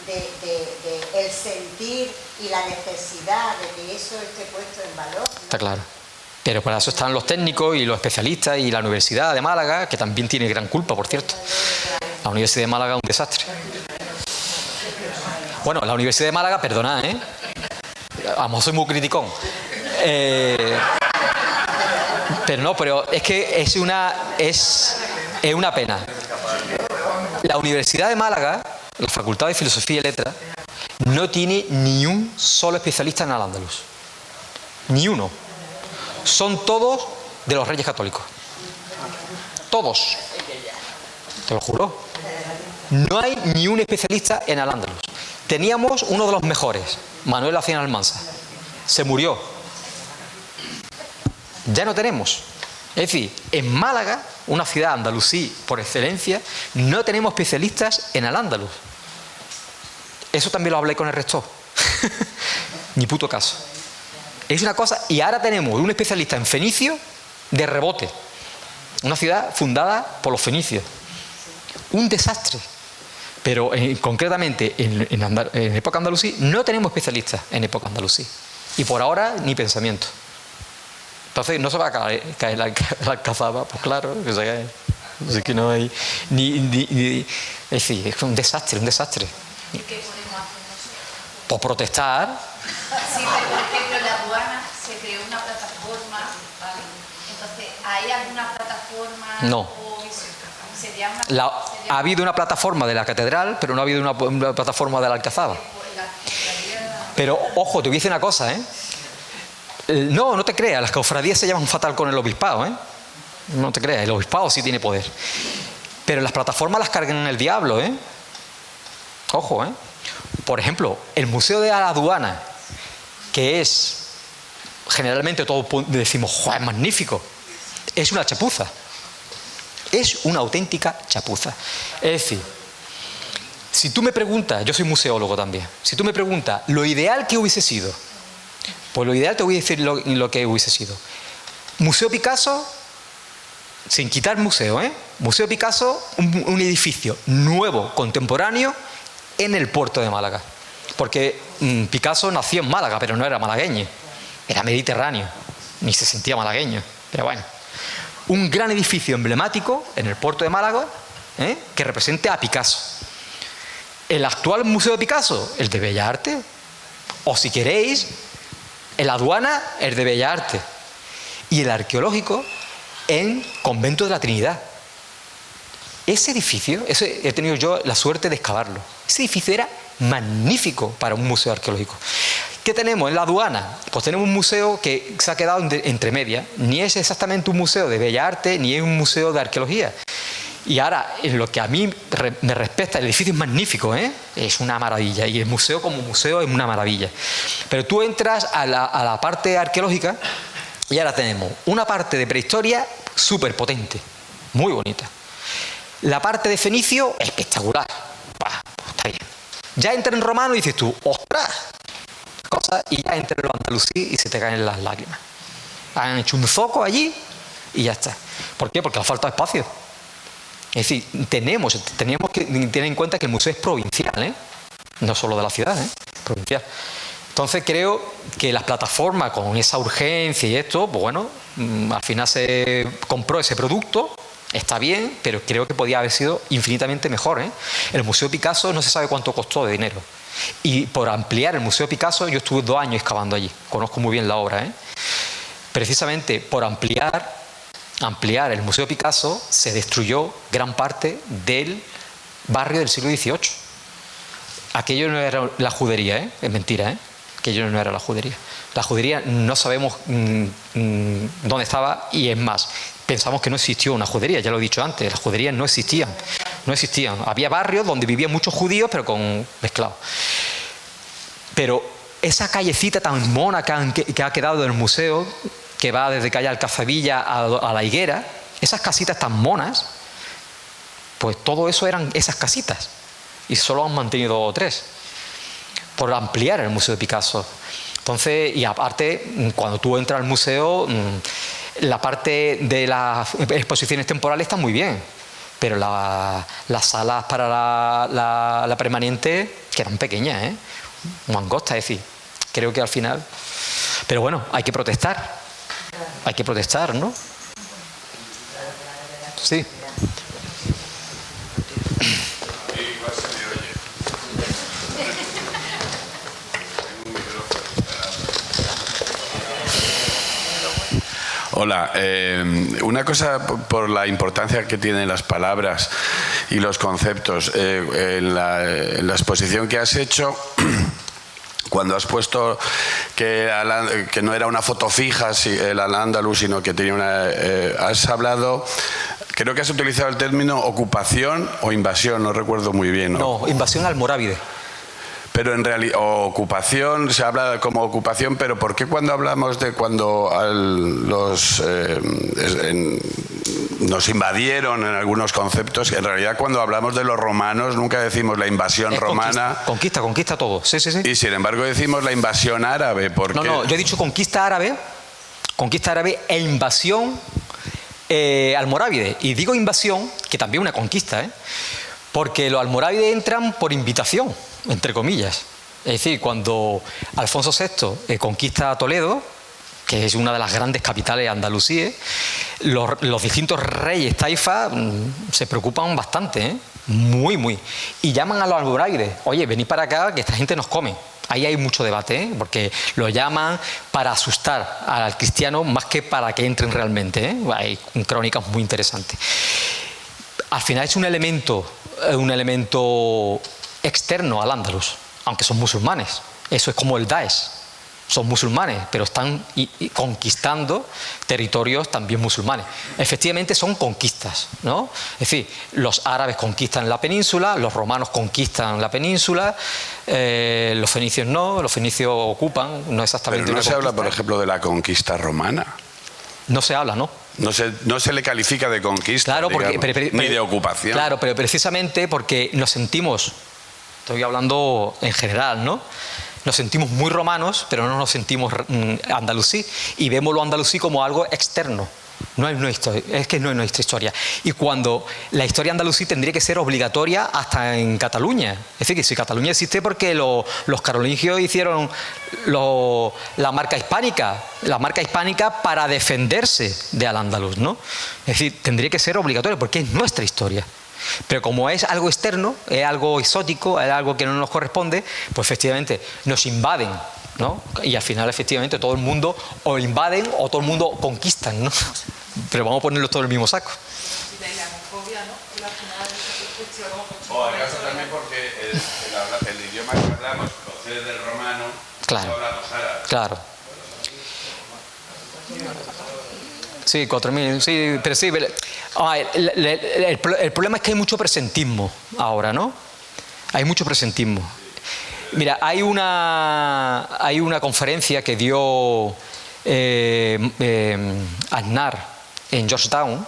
de el sentir y la necesidad de que eso esté puesto en valor, ¿no? Está claro. Pero para eso están los técnicos y los especialistas y la Universidad de Málaga, que también tiene gran culpa, por cierto. La Universidad de Málaga es un desastre. Bueno, la Universidad de Málaga, perdonad, ¿eh? A lo mejor soy muy criticón. Pero es que es una pena. La Universidad de Málaga, la Facultad de Filosofía y Letras, no tiene ni un solo especialista en Al-Ándalus. Ni uno. Son todos de los Reyes Católicos. Todos. Te lo juro. No hay ni un especialista en Al-Ándalus. Teníamos uno de los mejores, Manuel Acina Almansa. Se murió. Ya no tenemos. Es decir, en Málaga, una ciudad andalusí por excelencia, no tenemos especialistas en Al-Ándalus. Eso también lo hablé con el rector. Ni puto caso. Es una cosa, y ahora tenemos un especialista en fenicio de rebote. Una ciudad fundada por los fenicios. Un desastre. Pero concretamente en época andalusí no tenemos especialistas en época andalusí. Y por ahora ni pensamiento. Entonces no se va a caer la alcazaba, pues claro, que se cae. Así que no hay es decir, es un desastre, un desastre. ¿Y qué podemos hacer nosotros? Por protestar. Sí, pero por ejemplo en la aduana se creó una plataforma, ¿vale? Entonces, ¿hay alguna plataforma? No. O sería una, Ha habido una plataforma de la catedral, pero no ha habido una plataforma de la alcazaba. Pero ojo, te voy a decir una cosa, ¿eh? No te creas, las cofradías se llaman fatal con el obispado, ¿eh? No te creas, el obispado sí tiene poder. Pero las plataformas las cargan el diablo, ¿eh? Ojo, ¿eh? Por ejemplo, el Museo de la Aduana, que es generalmente todos decimos, ¡joder, es magnífico! Es una chapuza. Es una auténtica chapuza. Es decir, si tú me preguntas, yo soy museólogo también, si tú me preguntas lo ideal que hubiese sido, pues lo ideal te voy a decir lo que hubiese sido. Museo Picasso, sin quitar museo, ¿eh? Museo Picasso, un edificio nuevo, contemporáneo, en el puerto de Málaga. Porque Picasso nació en Málaga, pero no era malagueño, era mediterráneo, ni se sentía malagueño, pero bueno. Un gran edificio emblemático en el puerto de Málaga, ¿eh? Que represente a Picasso. El actual Museo de Picasso, el de Bellas Artes, o si queréis, el Aduana, el de Bellas Artes, y el arqueológico en Convento de la Trinidad. Ese edificio, he tenido yo la suerte de excavarlo. Ese edificio era magnífico para un museo arqueológico. ¿Qué tenemos en la Aduana? Pues tenemos un museo que se ha quedado entre medias. Ni es exactamente un museo de Bellas Artes, ni es un museo de arqueología. Y ahora, en lo que a mí me respecta, el edificio es magnífico, ¿eh? Es una maravilla. Y el museo como museo es una maravilla. Pero tú entras a la parte arqueológica y ahora tenemos una parte de prehistoria súper potente, muy bonita. La parte de fenicio, espectacular. Bah, pues está bien. Ya entra en romano y dices tú, ¡ostras! Cosas, y ya entra en lo andalusí y se te caen las lágrimas. Han hecho un zoco allí y ya está. ¿Por qué? Porque ha faltado espacio. Es decir, teníamos que tener en cuenta que el museo es provincial, ¿eh? No solo de la ciudad, ¿eh? Provincial. Entonces creo que las plataformas con esa urgencia y esto, pues bueno, al final se compró ese producto Está bien, pero creo que podía haber sido infinitamente mejor, ¿eh? El Museo Picasso no se sabe cuánto costó de dinero. Y por ampliar el Museo Picasso, yo estuve 2 años excavando allí. Conozco muy bien la obra, ¿eh? Precisamente por ampliar el Museo Picasso, se destruyó gran parte del barrio del siglo XVIII. Aquello no era la judería, ¿eh? Es mentira, ¿eh? Aquello no era la judería. La judería no sabemos dónde estaba, y es más, pensamos que no existió una judería, ya lo he dicho antes, las juderías no existían. No existían. Había barrios donde vivían muchos judíos, pero con mezclados. Pero esa callecita tan mona que ha quedado del museo, que va desde calle Alcazabilla a la Higuera, esas casitas tan monas, pues todo eso eran esas casitas. Y solo han mantenido 3. Por ampliar el Museo de Picasso. Entonces, y aparte, cuando tú entras al museo, la parte de las exposiciones temporales está muy bien, pero las salas para la permanente quedan pequeñas, ¿eh? Mangostas, es decir, creo que al final... Pero bueno, hay que protestar. Hay que protestar, ¿no? Sí. Hola, una cosa por la importancia que tienen las palabras y los conceptos. En la exposición que has hecho, cuando has puesto que no era una foto fija el Al-Ándalus, sino que tenía has hablado, creo que has utilizado el término ocupación o invasión, no recuerdo muy bien. No, invasión almorávide. Pero en realidad, ocupación, se habla como ocupación, pero ¿por qué cuando hablamos de cuando nos invadieron en algunos conceptos, en realidad cuando hablamos de los romanos nunca decimos la invasión romana? Conquista todo, sí. Y sin embargo decimos la invasión árabe, ¿por qué? No, yo he dicho conquista árabe e invasión almorávide. Y digo invasión, que también es una conquista, porque los almorávides entran por invitación, entre comillas. Es decir, cuando Alfonso VI conquista Toledo, que es una de las grandes capitales andalusíes, los distintos reyes taifas se preocupan bastante, muy. Y llaman a los almorávides: oye, venid para acá, que esta gente nos come. Ahí hay mucho debate, porque lo llaman para asustar al cristiano más que para que entren realmente, Hay crónicas muy interesantes. Al final es un elemento externo al Andalus, aunque son musulmanes. Eso es como el Daesh. Son musulmanes, pero están conquistando territorios también musulmanes. Efectivamente son conquistas, ¿no? Es decir, los árabes conquistan la península, los romanos conquistan la península, los fenicios no, los fenicios ocupan, no exactamente. Pero no se habla, por ejemplo, de la conquista romana. No se habla, ¿no? No se le califica de conquista, claro, digamos, ni de ocupación. Claro, pero precisamente porque nos sentimos, estoy hablando en general, ¿no? Nos sentimos muy romanos, pero no nos sentimos andalusí, y vemos lo andalusí como algo externo. No es nuestra historia. Y cuando la historia andalusí tendría que ser obligatoria hasta en Cataluña. Es decir, que si Cataluña existe porque los carolingios hicieron la marca hispánica para defenderse de Al-Ándalus, ¿no? Es decir, tendría que ser obligatorio porque es nuestra historia. Pero como es algo externo, es algo exótico, es algo que no nos corresponde, pues efectivamente nos invaden, ¿no? Y al final efectivamente todo el mundo o invaden o todo el mundo conquistan, ¿no? Pero vamos a ponerlos todo en el mismo saco. Y la islamofobia, ¿no? O acaso también porque el idioma que hablamos procede del romano, claro, no hablamos árabe. Claro. Sí, 4.000, sí, pero sí. El problema es que hay mucho presentismo ahora, ¿no? Hay mucho presentismo. Mira, hay una conferencia que dio Aznar en Georgetown.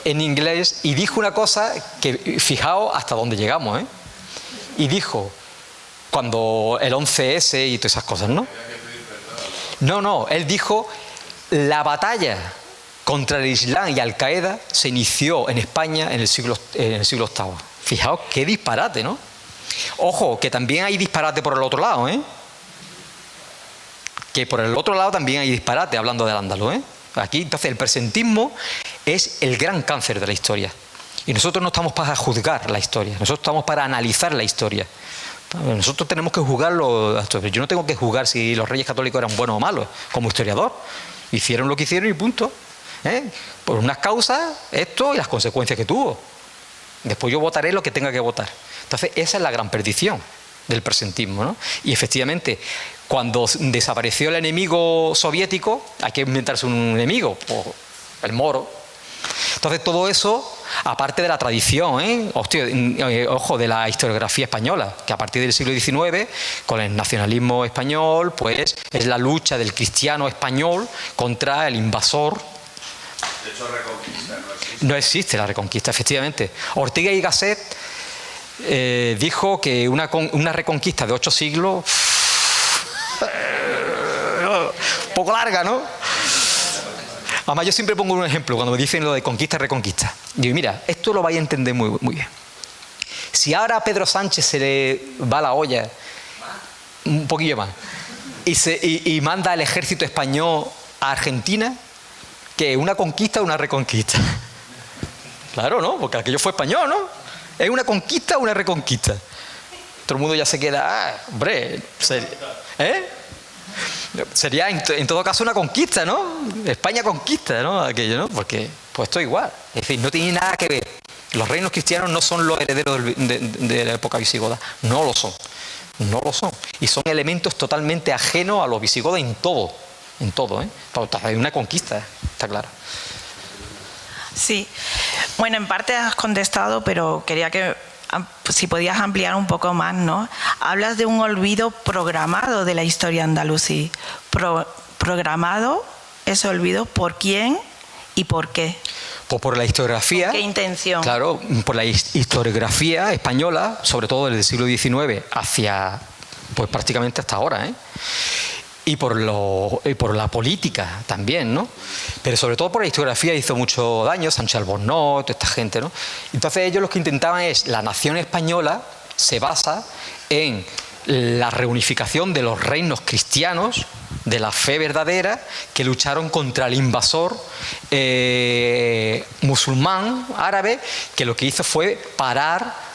En inglés, y dijo una cosa que, fijaos hasta dónde llegamos, y dijo, cuando el 11S y todas esas cosas, ¿no? No, él dijo: la batalla contra el Islam y Al-Qaeda se inició en España en el siglo VIII. Fijaos qué disparate, ¿no? Ojo, que también hay disparate por el otro lado, Que por el otro lado también hay disparate hablando del Al-Ándalus, ¿eh? Aquí, entonces, el presentismo es el gran cáncer de la historia. Y nosotros no estamos para juzgar la historia, nosotros estamos para analizar la historia. Nosotros tenemos que juzgarlo. Yo no tengo que juzgar si los reyes católicos eran buenos o malos, como historiador. Hicieron lo que hicieron y punto. Por unas causas, esto y las consecuencias que tuvo. Después yo votaré lo que tenga que votar. Entonces, esa es la gran perdición del presentismo, ¿no? Y efectivamente, cuando desapareció el enemigo soviético, hay que inventarse un enemigo, el moro. Entonces todo eso, aparte de la tradición, ojo, de la historiografía española, que a partir del siglo XIX, con el nacionalismo español, pues es la lucha del cristiano español contra el invasor. De hecho, reconquista no existe. No existe la reconquista, efectivamente. Ortega y Gasset dijo que una reconquista de 8 siglos, un poco larga, ¿no? Además, yo siempre pongo un ejemplo cuando me dicen lo de conquista y reconquista. Digo, mira, esto lo vais a entender muy, muy bien. Si ahora a Pedro Sánchez se le va la olla, un poquillo más, y manda al ejército español a Argentina, ¿qué? ¿Una conquista o una reconquista? Claro, ¿no? Porque aquello fue español, ¿no? ¿Es una conquista o una reconquista? Todo el mundo ya se queda, hombre, sería en todo caso una conquista, ¿no? España conquista, ¿no? Aquello, ¿no? Porque pues esto es igual. Es decir, no tiene nada que ver. Los reinos cristianos no son los herederos de la época visigoda. No lo son. No lo son. Y son elementos totalmente ajenos a los visigodos en todo. En todo, ¿eh? Hay una conquista, está claro. Sí. Bueno, en parte has contestado, pero quería que si podías ampliar un poco más, ¿no? Hablas de un olvido programado de la historia andalusí. ¿Programado ese olvido por quién y por qué? Pues por la historiografía. ¿Con qué intención? Claro, por la historiografía española, sobre todo desde el siglo XIX hacia, pues prácticamente hasta ahora, ¿eh? Y por la política también, ¿no? Pero sobre todo por la historiografía hizo mucho daño, Sánchez Albornoz, toda esta gente, ¿no? Entonces ellos lo que intentaban es, la nación española se basa en la reunificación de los reinos cristianos, de la fe verdadera, que lucharon contra el invasor musulmán, árabe, que lo que hizo fue parar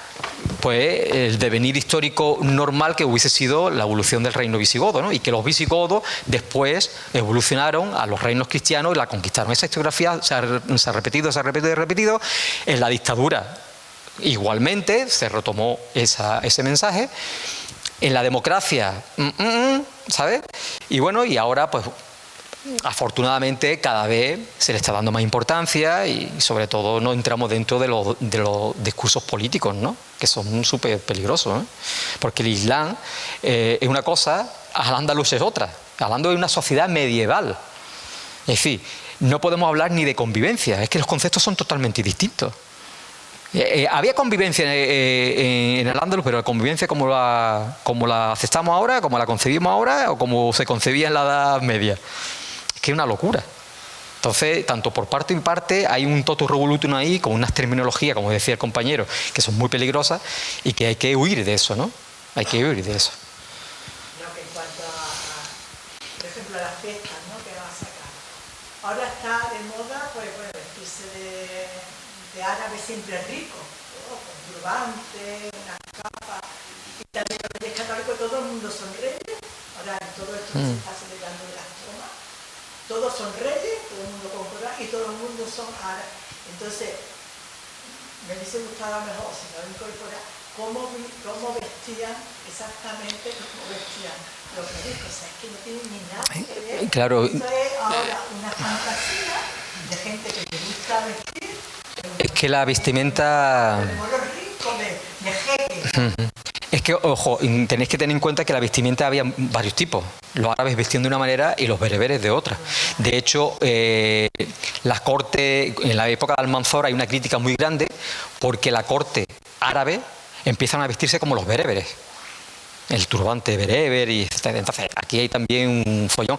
pues el devenir histórico normal que hubiese sido la evolución del reino visigodo, ¿no? Y que los visigodos después evolucionaron a los reinos cristianos y la conquistaron. Esa historiografía se ha repetido. En la dictadura igualmente se retomó ese mensaje. En la democracia, ¿sabes? Y bueno, y ahora pues afortunadamente cada vez se le está dando más importancia y sobre todo no entramos dentro de los discursos políticos, ¿no? Que son súper peligrosos, ¿eh? Porque el Islam es una cosa, Al-Ándalus es otra. Al-Ándalus es una sociedad medieval. Es decir, no podemos hablar ni de convivencia, es que los conceptos son totalmente distintos. Había convivencia en Al-Ándalus, pero la convivencia como la aceptamos ahora, como la concebimos ahora o como se concebía en la Edad Media. Que es una locura. Entonces, tanto por parte y parte hay un totus revolutum ahí, con unas terminologías, como decía el compañero, que son muy peligrosas y que hay que huir de eso, ¿no? Hay que huir de eso. Lo que en cuanto por ejemplo, a las fiestas, ¿no? Que van a sacar. Ahora está de moda, pues bueno, vestirse de árabe siempre rico, ¿no? Con turbante, unas capas. Y también los reyes católicos, todo el mundo son reyes. Ahora en todo esto que se está celebrando de las tomas, todos son reyes, todo el mundo con Corán y todo el mundo son árabes. Entonces, me hubiese gustado mejor si no incorporar cómo vestían exactamente, cómo vestían los reyes. O sea, es que no tienen ni nada que ver. Claro. Eso es ahora una fantasía de gente que le gusta vestir. Es que la vestimenta... De moros ricos, de jeques. Es que, ojo, tenéis que tener en cuenta que la vestimenta había varios tipos. Los árabes vestían de una manera y los bereberes de otra. De hecho, la corte, en la época de Almanzor hay una crítica muy grande porque la corte árabe empiezan a vestirse como los bereberes. El turbante bereber y etc. Entonces, aquí hay también un follón.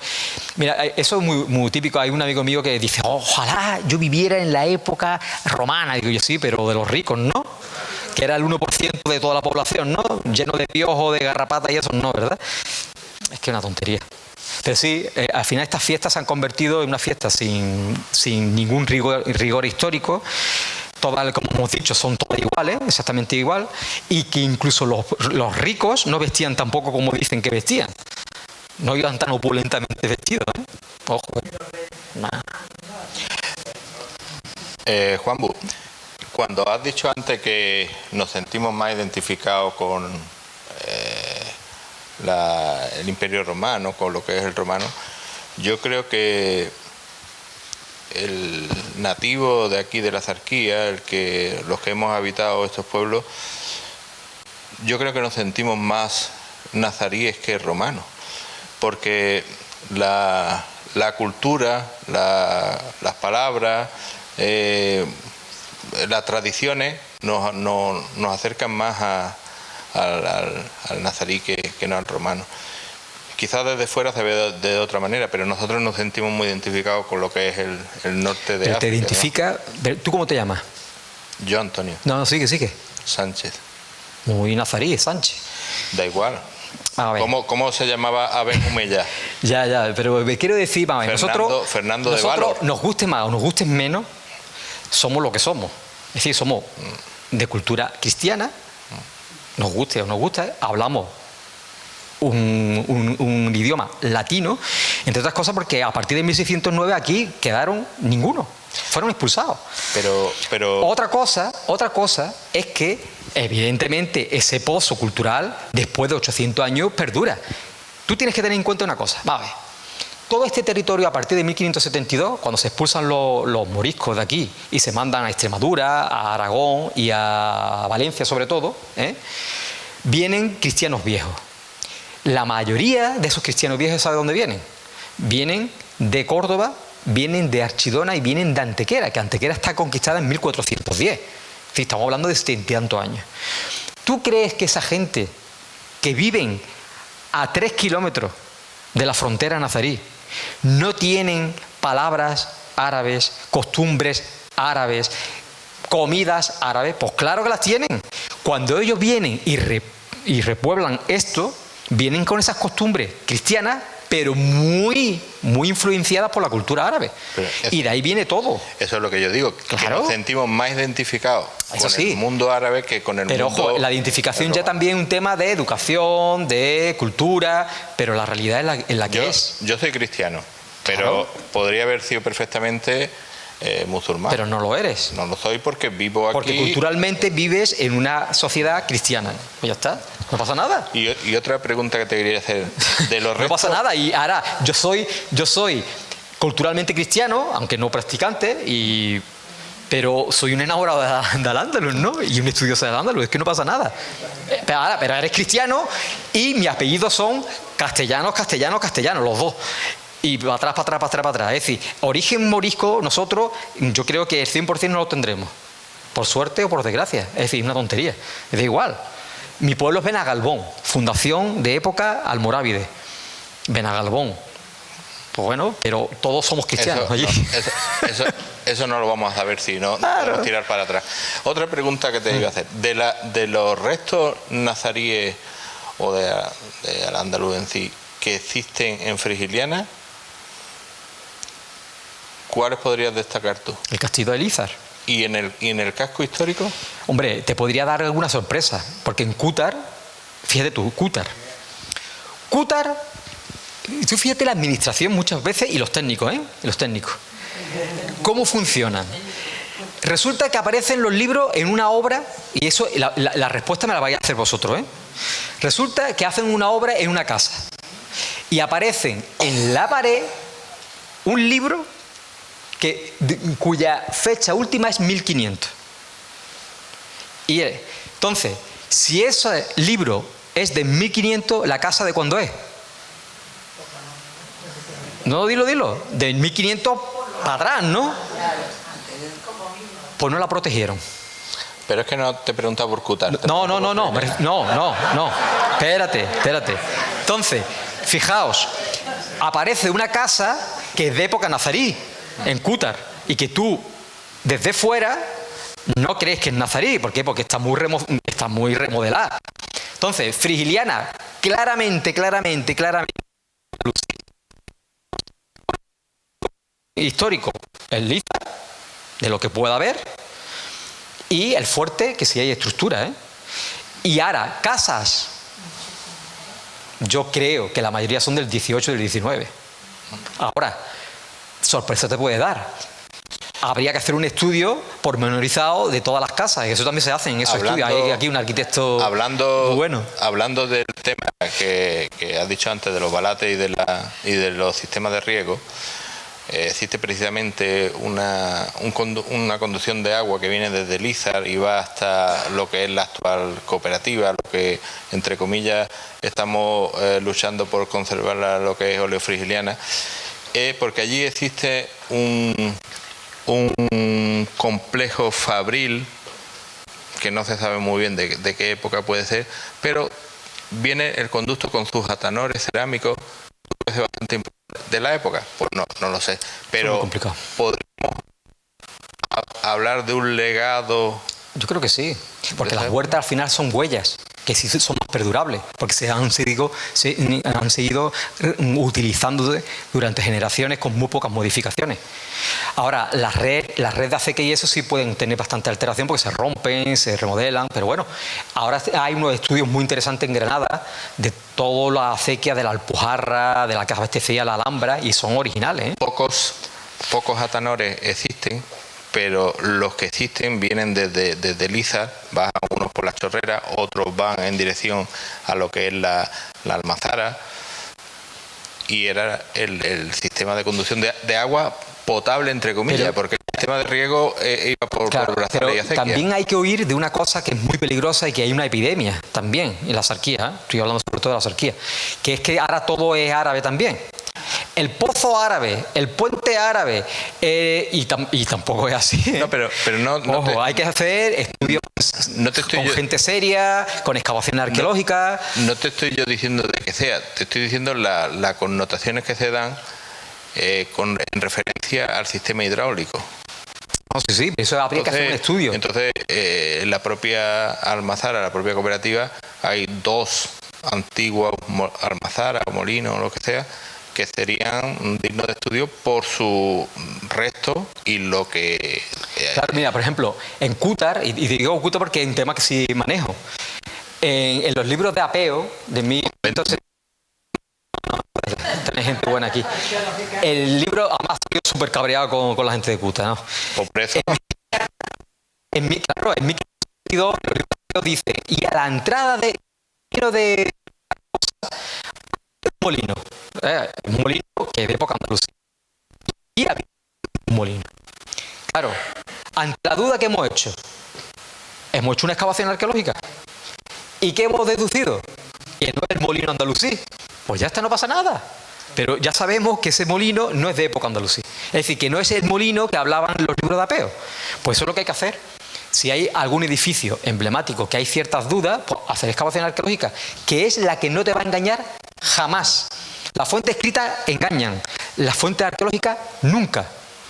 Mira, eso es muy típico. Hay un amigo mío que dice, ojalá yo viviera en la época romana. Digo yo, sí, pero de los ricos, ¿no? Que era el 1% de toda la población, ¿no? Lleno de piojos, de garrapatas y eso, no, ¿verdad? Es que es una tontería. Pero sí, al final estas fiestas se han convertido en una fiesta sin ningún rigor histórico. Todas, como hemos dicho, son todas iguales, exactamente igual, y que incluso los ricos no vestían tampoco como dicen que vestían. No iban tan opulentamente vestidos, ¿eh? Ojo. Nah. Juanbu, cuando has dicho antes que nos sentimos más identificados con el Imperio Romano, con lo que es el romano, yo creo que el nativo de aquí de la Zarquía, los que hemos habitado estos pueblos, yo creo que nos sentimos más nazaríes que romanos, porque la cultura, las palabras, las tradiciones nos acercan más al nazarí que no al romano. Quizás desde fuera se ve de otra manera, pero nosotros nos sentimos muy identificados con lo que es el norte de África. ¿Te identifica? ¿No? ¿Tú cómo te llamas? Yo, Antonio. No, sigue. Sánchez. Muy nazarí, Sánchez. Da igual. A ver. ¿Cómo se llamaba Aben Humeya? Ya, pero me quiero decir, vamos, Fernando de nosotros Valor. nos guste más o nos guste menos, somos lo que somos. Es decir, somos de cultura cristiana, nos guste o nos gusta, hablamos un idioma latino, entre otras cosas porque a partir de 1609 aquí quedaron ninguno, fueron expulsados. Pero Otra cosa es que evidentemente ese pozo cultural después de 800 años perdura. Tú tienes que tener en cuenta una cosa, va a ver, todo este territorio a partir de 1572, cuando se expulsan los moriscos de aquí y se mandan a Extremadura, a Aragón y a Valencia sobre todo, vienen cristianos viejos. La mayoría de esos cristianos viejos, ¿sabe dónde vienen? Vienen de Córdoba, vienen de Archidona y vienen de Antequera, que Antequera está conquistada en 1410. Sí, estamos hablando de 70 y tantos años. ¿Tú crees que esa gente que viven a 3 kilómetros de la frontera nazarí no tienen palabras árabes, costumbres árabes, comidas árabes? Pues claro que las tienen. Cuando ellos vienen y repueblan esto, vienen con esas costumbres cristianas, pero muy influenciadas por la cultura árabe. Y de ahí viene todo. Eso es lo que yo digo, que claro, nos sentimos más identificados eso con sí, el mundo árabe que con el pero, mundo... ojo, la identificación ya también es un tema de educación, de cultura, pero la realidad es la que es. Yo soy cristiano, pero claro, podría haber sido perfectamente musulmán. Pero no lo eres. No lo soy porque vivo aquí... Porque culturalmente vives en una sociedad cristiana. Pues ya está, no pasa nada. Y otra pregunta que te quería hacer. De los No pasa nada. Y ahora, yo soy culturalmente cristiano, aunque no practicante, pero soy un enamorado de Al-Ándalus, ¿no? Y un estudioso de Al-Ándalus, es que no pasa nada. Pero eres cristiano y mis apellidos son castellanos, los dos. Y para atrás. Es decir, origen morisco, nosotros, yo creo que el 100% no lo tendremos. Por suerte o por desgracia. Es decir, una tontería. Da igual. Mi pueblo es Benagalbón, fundación de época almorávide. Benagalbón. Pues bueno, pero todos somos cristianos allí. Eso no lo vamos a saber si no podemos tirar para atrás. Otra pregunta que te iba a hacer. De los restos nazaríes o de Al-Ándalus en sí que existen en Frigiliana, ¿cuáles podrías destacar tú? El castillo de Elízar. ¿Y en el casco histórico? Hombre, te podría dar alguna sorpresa, porque en Cútar, fíjate tú, Cútar, tú fíjate la administración muchas veces y los técnicos, ¿cómo funcionan? Resulta que aparecen los libros en una obra, y eso, la respuesta me la vais a hacer vosotros, Resulta que hacen una obra en una casa, y aparecen en la pared un libro cuya fecha última es 1500. Y entonces, si ese libro es de 1500, ¿la casa de cuándo es? No, dilo. De 1500 para atrás, ¿no? Pues no la protegieron. Pero es que no te he preguntado por Cútar. No. Espérate. Entonces, fijaos, aparece una casa que es de época nazarí, en Cútar, y que tú, desde fuera, no crees que es nazarí. ¿Por qué? Porque está muy remodelada. Entonces, Frigiliana, claramente, histórico, el Lízar, de lo que pueda haber, y el fuerte, que sí hay estructura, ¿eh? Y ahora, casas, yo creo que la mayoría son del 18 y del 19. Ahora, sorpresa te puede dar. Habría que hacer un estudio pormenorizado de todas las casas, y eso también se hace en esos estudios. Hay aquí un arquitecto muy bueno. Hablando del tema que has dicho antes de los balates y de los sistemas de riego, existe precisamente una conducción de agua que viene desde Lízar y va hasta lo que es la actual cooperativa, lo que entre comillas estamos luchando por conservar lo que es oleofrigiliana, porque allí existe un complejo fabril que no se sabe muy bien de qué época puede ser, pero viene el conducto con sus atanores cerámicos, es bastante importante. ¿De la época? Pues no lo sé, pero podríamos hablar de un legado. Yo creo que sí, porque las huertas al final son huellas que sí son más perdurables, porque se han seguido utilizando durante generaciones con muy pocas modificaciones. Ahora, las redes de acequia y eso sí pueden tener bastante alteración porque se rompen, se remodelan, pero bueno, ahora hay unos estudios muy interesantes en Granada de toda la acequia de la Alpujarra, de la que abastecía la Alhambra, y son originales, ¿eh? Pocos atanores existen, pero los que existen vienen desde Lízar, bajan unos por la Chorrera, otros van en dirección a lo que es la Almazara, y era el sistema de conducción de agua potable, entre comillas, porque el sistema de riego iba por la pero y acequia. También hay que oír de una cosa que es muy peligrosa y que hay una epidemia también en la Sarquía, ¿eh? Estoy hablando sobre todo de la Sarquía, que es que ahora todo es árabe también. El pozo árabe, el puente árabe, y tampoco es así, ¿eh? No, pero no. Ojo, hay que hacer estudios con gente seria, con excavaciones arqueológicas. No te estoy yo diciendo de que sea, te estoy diciendo las connotaciones que se dan en referencia al sistema hidráulico. No, sí, eso habría que hacer un estudio. Entonces, en la propia Almazara, la propia cooperativa, hay dos antiguos almazaras o molinos o lo que sea, que serían dignos de estudio por su resto y lo que... Claro, mira, por ejemplo, en Cútar, y digo Cútar porque es un tema que sí manejo, en los libros de apeo de mí, entonces tenés gente buena aquí. El libro, además, estoy súper cabreado con la gente de Cútar, ¿no? Por eso. En mi sentido, los libros dice, y a la entrada de un molino que es de época andalucía. Y había un molino. Claro, ante la duda que hemos hecho una excavación arqueológica. ¿Y qué hemos deducido? Que no es el molino andalusí. Pues ya está, no pasa nada. Pero ya sabemos que ese molino no es de época andalusí. Es decir, que no es el molino que hablaban los libros de apeo. Pues eso es lo que hay que hacer. Si hay algún edificio emblemático que hay ciertas dudas, pues hacer excavación arqueológica, que es la que no te va a engañar jamás. Las fuentes escritas engañan, las fuentes arqueológicas nunca.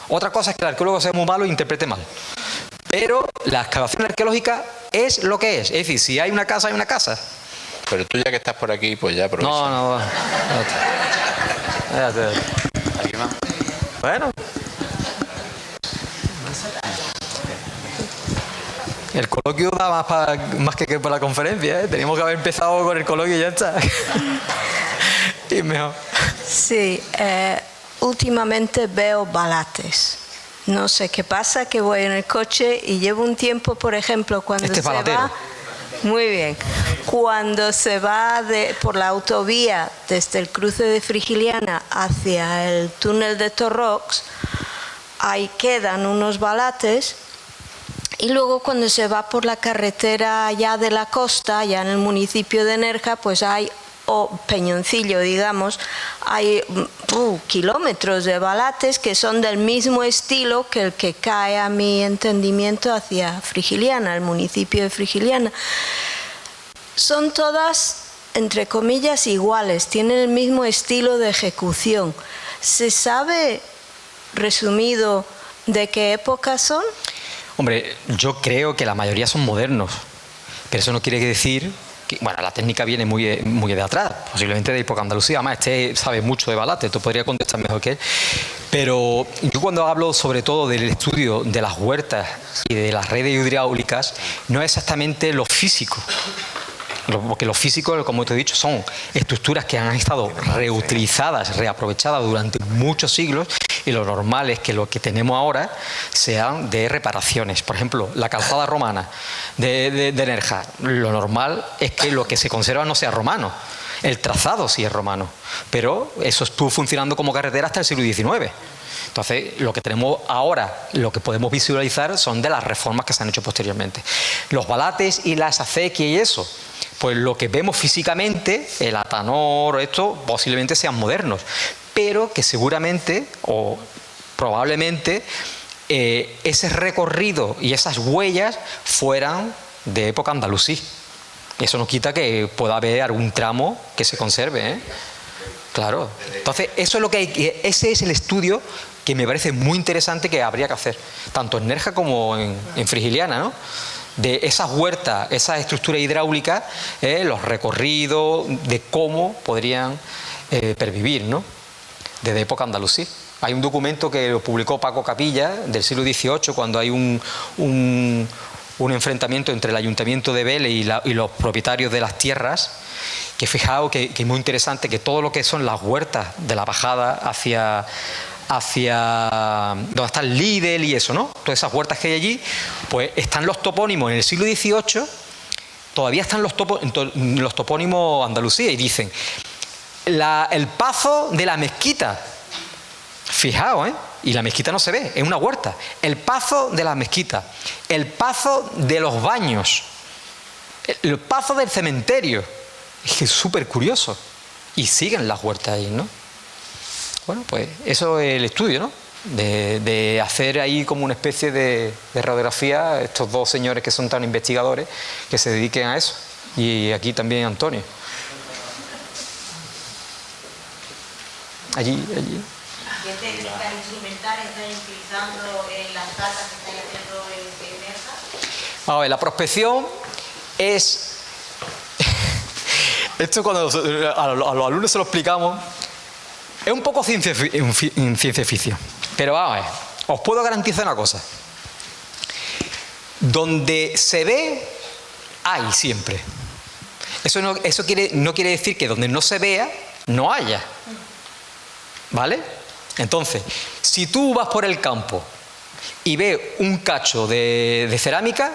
Otra cosa es que el arqueólogo sea muy malo e interprete mal. Pero la excavación arqueológica es lo que es. Es decir, si hay una casa, hay una casa. Pero tú ya que estás por aquí, pues ya aprovecha. No. ¿Alguien más? Bueno. El coloquio da más que para la conferencia, ¿eh? Teníamos que haber empezado con el coloquio y ya está. Y mejor. Sí, últimamente veo balates. No sé qué pasa, que voy en el coche y llevo un tiempo, por ejemplo, cuando se va... Muy bien. Cuando se va por la autovía desde el cruce de Frigiliana hacia el túnel de Torrox, ahí quedan unos balates. Y luego cuando se va por la carretera ya de la costa, ya en el municipio de Nerja, pues hay, Peñoncillo digamos, hay kilómetros de balates que son del mismo estilo que el que cae a mi entendimiento hacia Frigiliana, el municipio de Frigiliana. Son todas, entre comillas, iguales, tienen el mismo estilo de ejecución. ¿Se sabe, resumido, de qué época son? Hombre, yo creo que la mayoría son modernos, pero eso no quiere decir que, bueno, la técnica viene muy de atrás, posiblemente de época andalucía. Además, sabe mucho de balate, tú podrías contestar mejor que él. Pero yo cuando hablo sobre todo del estudio de las huertas y de las redes hidráulicas, no es exactamente lo físico. Porque lo físico, como te he dicho, son estructuras que han estado reutilizadas, reaprovechadas durante muchos siglos, y lo normal es que lo que tenemos ahora sean de reparaciones. Por ejemplo, la calzada romana de Nerja, lo normal es que lo que se conserva no sea romano. El trazado sí es romano, pero eso estuvo funcionando como carretera hasta el siglo XIX. Entonces, lo que tenemos ahora, lo que podemos visualizar son de las reformas que se han hecho posteriormente. Los balates y las acequias y eso, pues lo que vemos físicamente, el atanor, esto, posiblemente sean modernos, pero que seguramente o probablemente ese recorrido y esas huellas fueran de época andalusí. Eso no quita que pueda haber algún tramo que se conserve, ¿eh? Claro. Entonces, eso es lo que hay, ese es el estudio que me parece muy interesante que habría que hacer, tanto en Nerja como en Frigiliana, ¿no? De esas huertas, esas estructuras hidráulicas, los recorridos, de cómo podrían pervivir, ¿no? Desde época andalusí. Hay un documento que lo publicó Paco Capilla del siglo XVIII, cuando hay un enfrentamiento entre el ayuntamiento de Vélez y los propietarios de las tierras, que fijaos que es muy interesante que todo lo que son las huertas de la bajada hacia donde está el Lidl y eso, ¿no? Todas esas huertas que hay allí, pues están los topónimos en el siglo XVIII, todavía están los topónimos andalusíes y dicen el pazo de la mezquita. Fijaos, y la mezquita no se ve, es una huerta. El pazo de la mezquita, el pazo de los baños, el pazo del cementerio. Es que es súper curioso. Y siguen las huertas ahí, ¿no? Bueno, pues eso es el estudio, ¿no? De hacer ahí como una especie de radiografía, estos dos señores que son tan investigadores, que se dediquen a eso. Y aquí también Antonio. Allí. ¿Qué técnicas instrumentales están utilizando en las datas que estáis haciendo en Nerja? A ver, la prospección es... Esto cuando a los alumnos se lo explicamos, es un poco ciencia ficción. Pero vamos a ver, os puedo garantizar una cosa. Donde se ve, hay siempre. Eso no quiere decir que donde no se vea, no haya. ¿Vale? Entonces, si tú vas por el campo y ves un cacho de cerámica,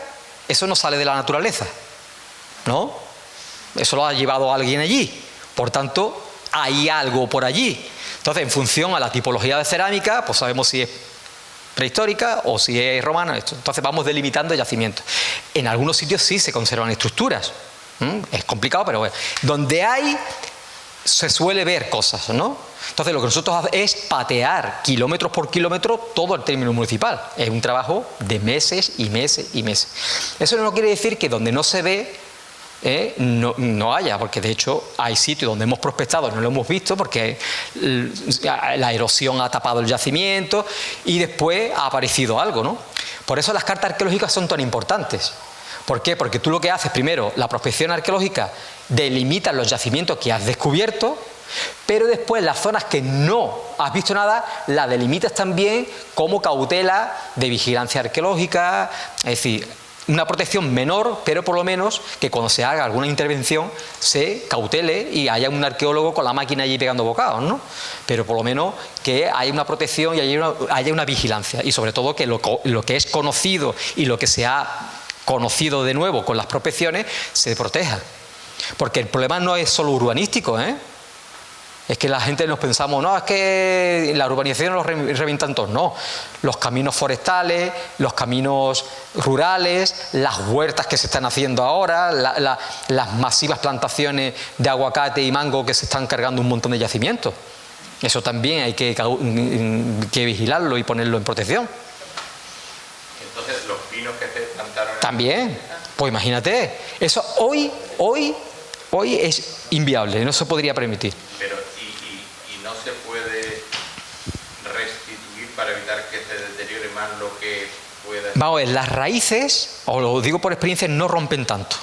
eso no sale de la naturaleza, ¿no? Eso lo ha llevado alguien allí. Por tanto, hay algo por allí. Entonces, en función a la tipología de cerámica, pues sabemos si es prehistórica o si es romana. Entonces vamos delimitando yacimientos. En algunos sitios sí se conservan estructuras. Es complicado, pero bueno. Donde hay, se suele ver cosas, ¿no? Entonces lo que nosotros hacemos es patear kilómetros por kilómetro todo el término municipal. Es un trabajo de meses y meses y meses. Eso no quiere decir que donde no se ve no haya, porque de hecho hay sitios donde hemos prospectado y no lo hemos visto porque la erosión ha tapado el yacimiento y después ha aparecido algo, ¿no? Por eso las cartas arqueológicas son tan importantes. ¿Por qué? Porque tú lo que haces primero, la prospección arqueológica delimita los yacimientos que has descubierto, pero después las zonas que no has visto nada las delimitas también como cautela de vigilancia arqueológica, es decir, una protección menor, pero por lo menos que cuando se haga alguna intervención se cautele y haya un arqueólogo con la máquina allí pegando bocados, ¿no? Pero por lo menos que haya una protección y haya una vigilancia, y sobre todo que lo que es conocido y lo que se ha conocido de nuevo con las prospecciones se proteja. Porque el problema no es solo urbanístico, ¿eh? Es que la gente nos pensamos, no, es que la urbanización los revientan todos. No, los caminos forestales, los caminos rurales, las huertas que se están haciendo ahora, las masivas plantaciones de aguacate y mango que se están cargando un montón de yacimientos. Eso también hay que vigilarlo y ponerlo en protección. Entonces los pinos que se plantaron... También, pues imagínate, eso hoy es inviable, no se podría permitir. Pero y no se puede restituir para evitar que se deteriore más lo que pueda... Vamos a ver, las raíces, os lo digo por experiencia, no rompen tanto.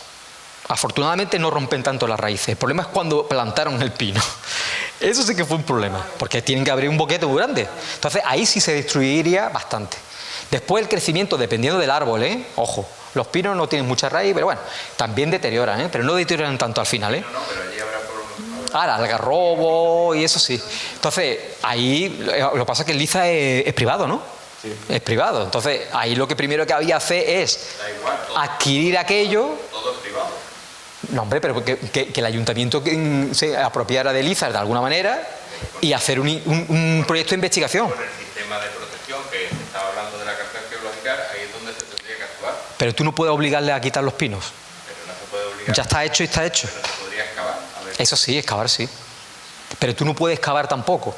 Afortunadamente no rompen tanto las raíces. El problema es cuando plantaron el pino. Eso sí que fue un problema, porque tienen que abrir un boquete muy grande. Entonces ahí sí se destruiría bastante. Después el crecimiento, dependiendo del árbol, ojo, los pinos no tienen mucha raíz, pero bueno, también deterioran, pero no deterioran tanto al final, No, pero allí habrá por... Ahora, algarrobo y eso sí. Entonces, ahí lo que pasa es que el Liza es privado, ¿no? Sí. Es privado. Entonces, ahí lo que primero que había que hacer es adquirir aquello. Todo es privado. No, hombre, pero que el ayuntamiento se apropiara de Liza de alguna manera y hacer un proyecto de investigación. Con el sistema de protección que se estaba hablando de la carta arqueológica, ahí es donde se tendría que actuar. Pero tú no puedes obligarle a quitar los pinos. Pero no se puede obligar. Ya está hecho y está hecho. Pero se podría excavar. A ver. Eso sí, excavar sí. Pero tú no puedes excavar tampoco.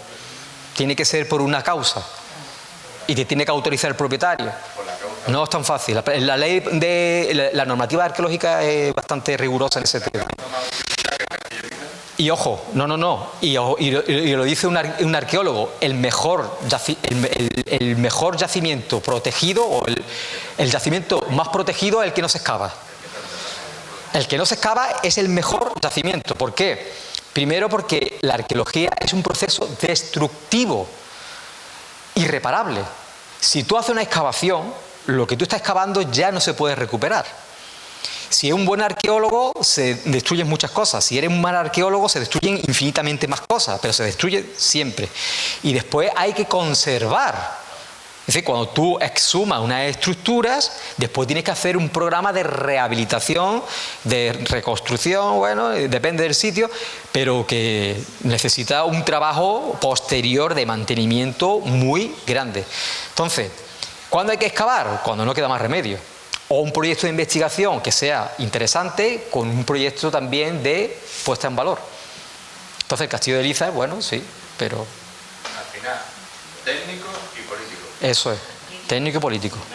Tiene que ser por una causa. Y te tiene que autorizar el propietario. Por la causa. No es tan fácil. La ley de la normativa arqueológica es bastante rigurosa en ese tema. Y ojo, no. Y lo dice un arqueólogo, el mejor yacimiento protegido o el yacimiento más protegido es el que no se excava. El que no se excava es el mejor yacimiento. ¿Por qué? Primero porque la arqueología es un proceso destructivo, irreparable. Si tú haces una excavación, lo que tú estás excavando ya no se puede recuperar. Si es un buen arqueólogo, se destruyen muchas cosas. Si eres un mal arqueólogo, se destruyen infinitamente más cosas, pero se destruye siempre. Y después hay que conservar. Es decir, cuando tú exhumas unas estructuras, después tienes que hacer un programa de rehabilitación, de reconstrucción, bueno, depende del sitio, pero que necesita un trabajo posterior de mantenimiento muy grande. Entonces, ¿cuándo hay que excavar? Cuando no queda más remedio. O un proyecto de investigación que sea interesante con un proyecto también de puesta en valor. Entonces el castillo de Liza es bueno, sí, pero... Al final, técnico y político. Eso es, técnico y político. Vamos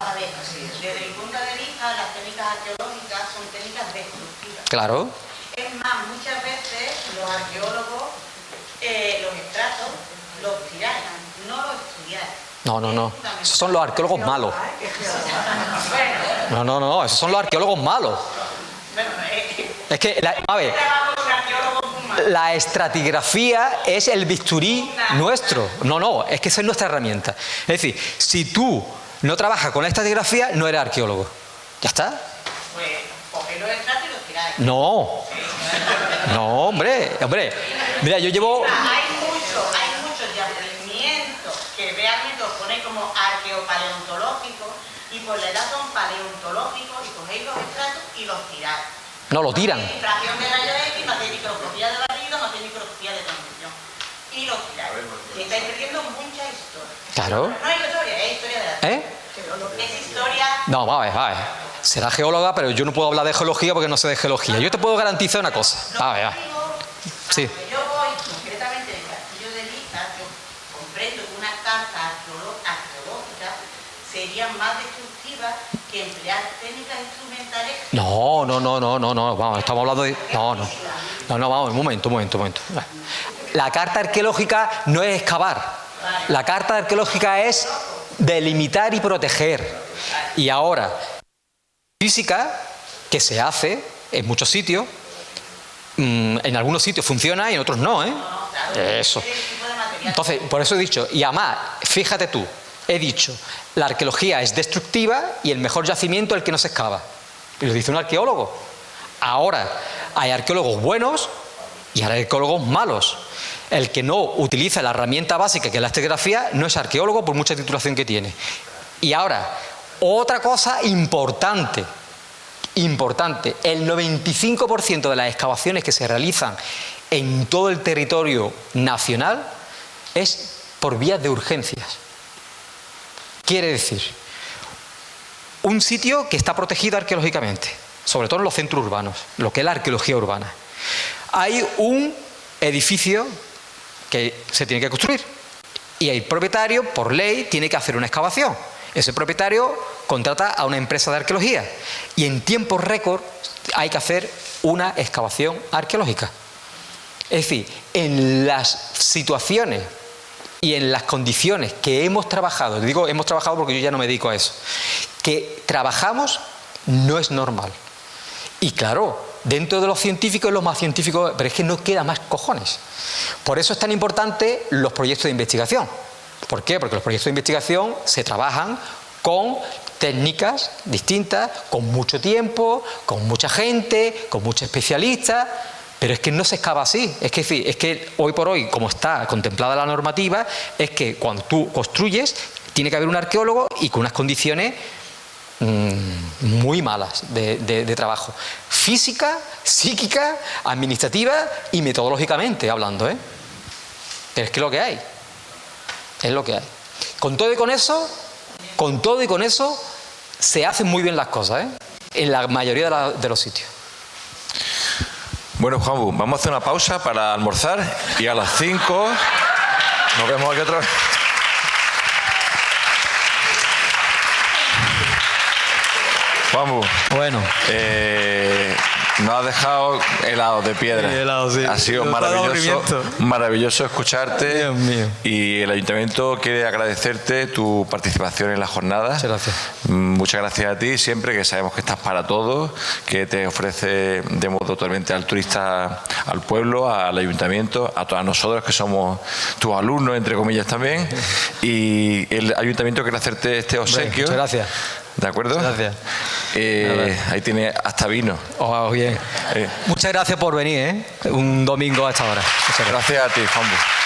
a ver, desde el punto de vista, las técnicas arqueológicas son técnicas destructivas. Claro. Es más, muchas veces los arqueólogos, los estratos, los tiraran, no los estudiaran. No. Esos son los arqueólogos malos. No. Esos son los arqueólogos malos. Es que, a ver, la estratigrafía es el bisturí nuestro. No, es que esa es nuestra herramienta. Es decir, si tú no trabajas con la estratigrafía, no eres arqueólogo. ¿Ya está? Pues, coged los estratos y los tiráis. No, hombre. Mira, yo llevo... Hay muchos yacimientos que realmente os ponéis como arqueopaleontológicos y por la edad son paleontológicos y cogéis los estratos y los tiráis. No, lo tiran. No tiene difracción de rayos X, no tiene microscopía de barrido, no tiene microscopía de transmisión. Y los tiráis. Y estáis perdiendo mucha historia. Claro. No hay historia, es historia de la Es historia... No, va a ver. Será geóloga, pero yo no puedo hablar de geología porque no sé de geología. Yo te puedo garantizar una cosa. A ver. Sí. Yo voy concretamente del castillo de Liza, yo comprendo que una carta arqueológica sería más destructiva que emplear técnicas instrumentales. No. Vamos, estamos hablando de... No, vamos, un momento. La carta arqueológica no es excavar. La carta arqueológica es delimitar y proteger. Y ahora, física, que se hace en muchos sitios, en algunos sitios funciona y en otros no, Eso. Entonces, por eso he dicho, y además, fíjate tú, he dicho, la arqueología es destructiva y el mejor yacimiento es el que no se excava. Y lo dice un arqueólogo. Ahora, hay arqueólogos buenos y hay arqueólogos malos. El que no utiliza la herramienta básica que es la estratigrafía no es arqueólogo por mucha titulación que tiene. Y ahora, otra cosa importante, el 95% de las excavaciones que se realizan en todo el territorio nacional es por vías de urgencias. Quiere decir, un sitio que está protegido arqueológicamente, sobre todo en los centros urbanos, lo que es la arqueología urbana. Hay un edificio que se tiene que construir y el propietario, por ley, tiene que hacer una excavación. Ese propietario contrata a una empresa de arqueología y en tiempo récord hay que hacer una excavación arqueológica. Es decir, en las situaciones y en las condiciones que hemos trabajado, digo hemos trabajado porque yo ya no me dedico a eso, que trabajamos no es normal. Y claro, dentro de los científicos es lo más científico, pero es que no queda más cojones. Por eso es tan importante los proyectos de investigación. ¿Por qué? Porque los proyectos de investigación se trabajan con técnicas distintas, con mucho tiempo, con mucha gente, con muchos especialistas, pero es que no se excava así. Es que hoy por hoy, como está contemplada la normativa, es que cuando tú construyes, tiene que haber un arqueólogo y con unas condiciones muy malas de trabajo. Física, psíquica, administrativa y metodológicamente hablando, ¿eh? Pero es que es lo que hay. Es lo que hay. Con todo y con eso, se hacen muy bien las cosas, ¿eh? En la mayoría de los sitios. Bueno, Juanbu, vamos a hacer una pausa para almorzar y a las 5 nos vemos aquí otra vez. Juanbu, bueno, nos has dejado helado de piedra. Sí, helado, sí. Ha sido maravilloso escucharte. Dios mío. Y el Ayuntamiento quiere agradecerte tu participación en la jornada. Muchas gracias. Muchas gracias a ti siempre, que sabemos que estás para todos, que te ofrece de modo totalmente altruista al pueblo, al Ayuntamiento, a todos nosotros que somos tus alumnos, entre comillas también. Y el Ayuntamiento quiere hacerte este obsequio. Muchas gracias. ¿De acuerdo? Gracias. Ahí tiene hasta vino. Oh, bien. Muchas gracias por venir, ¿eh? Un domingo a esta hora. Muchas gracias a ti, Juanbu.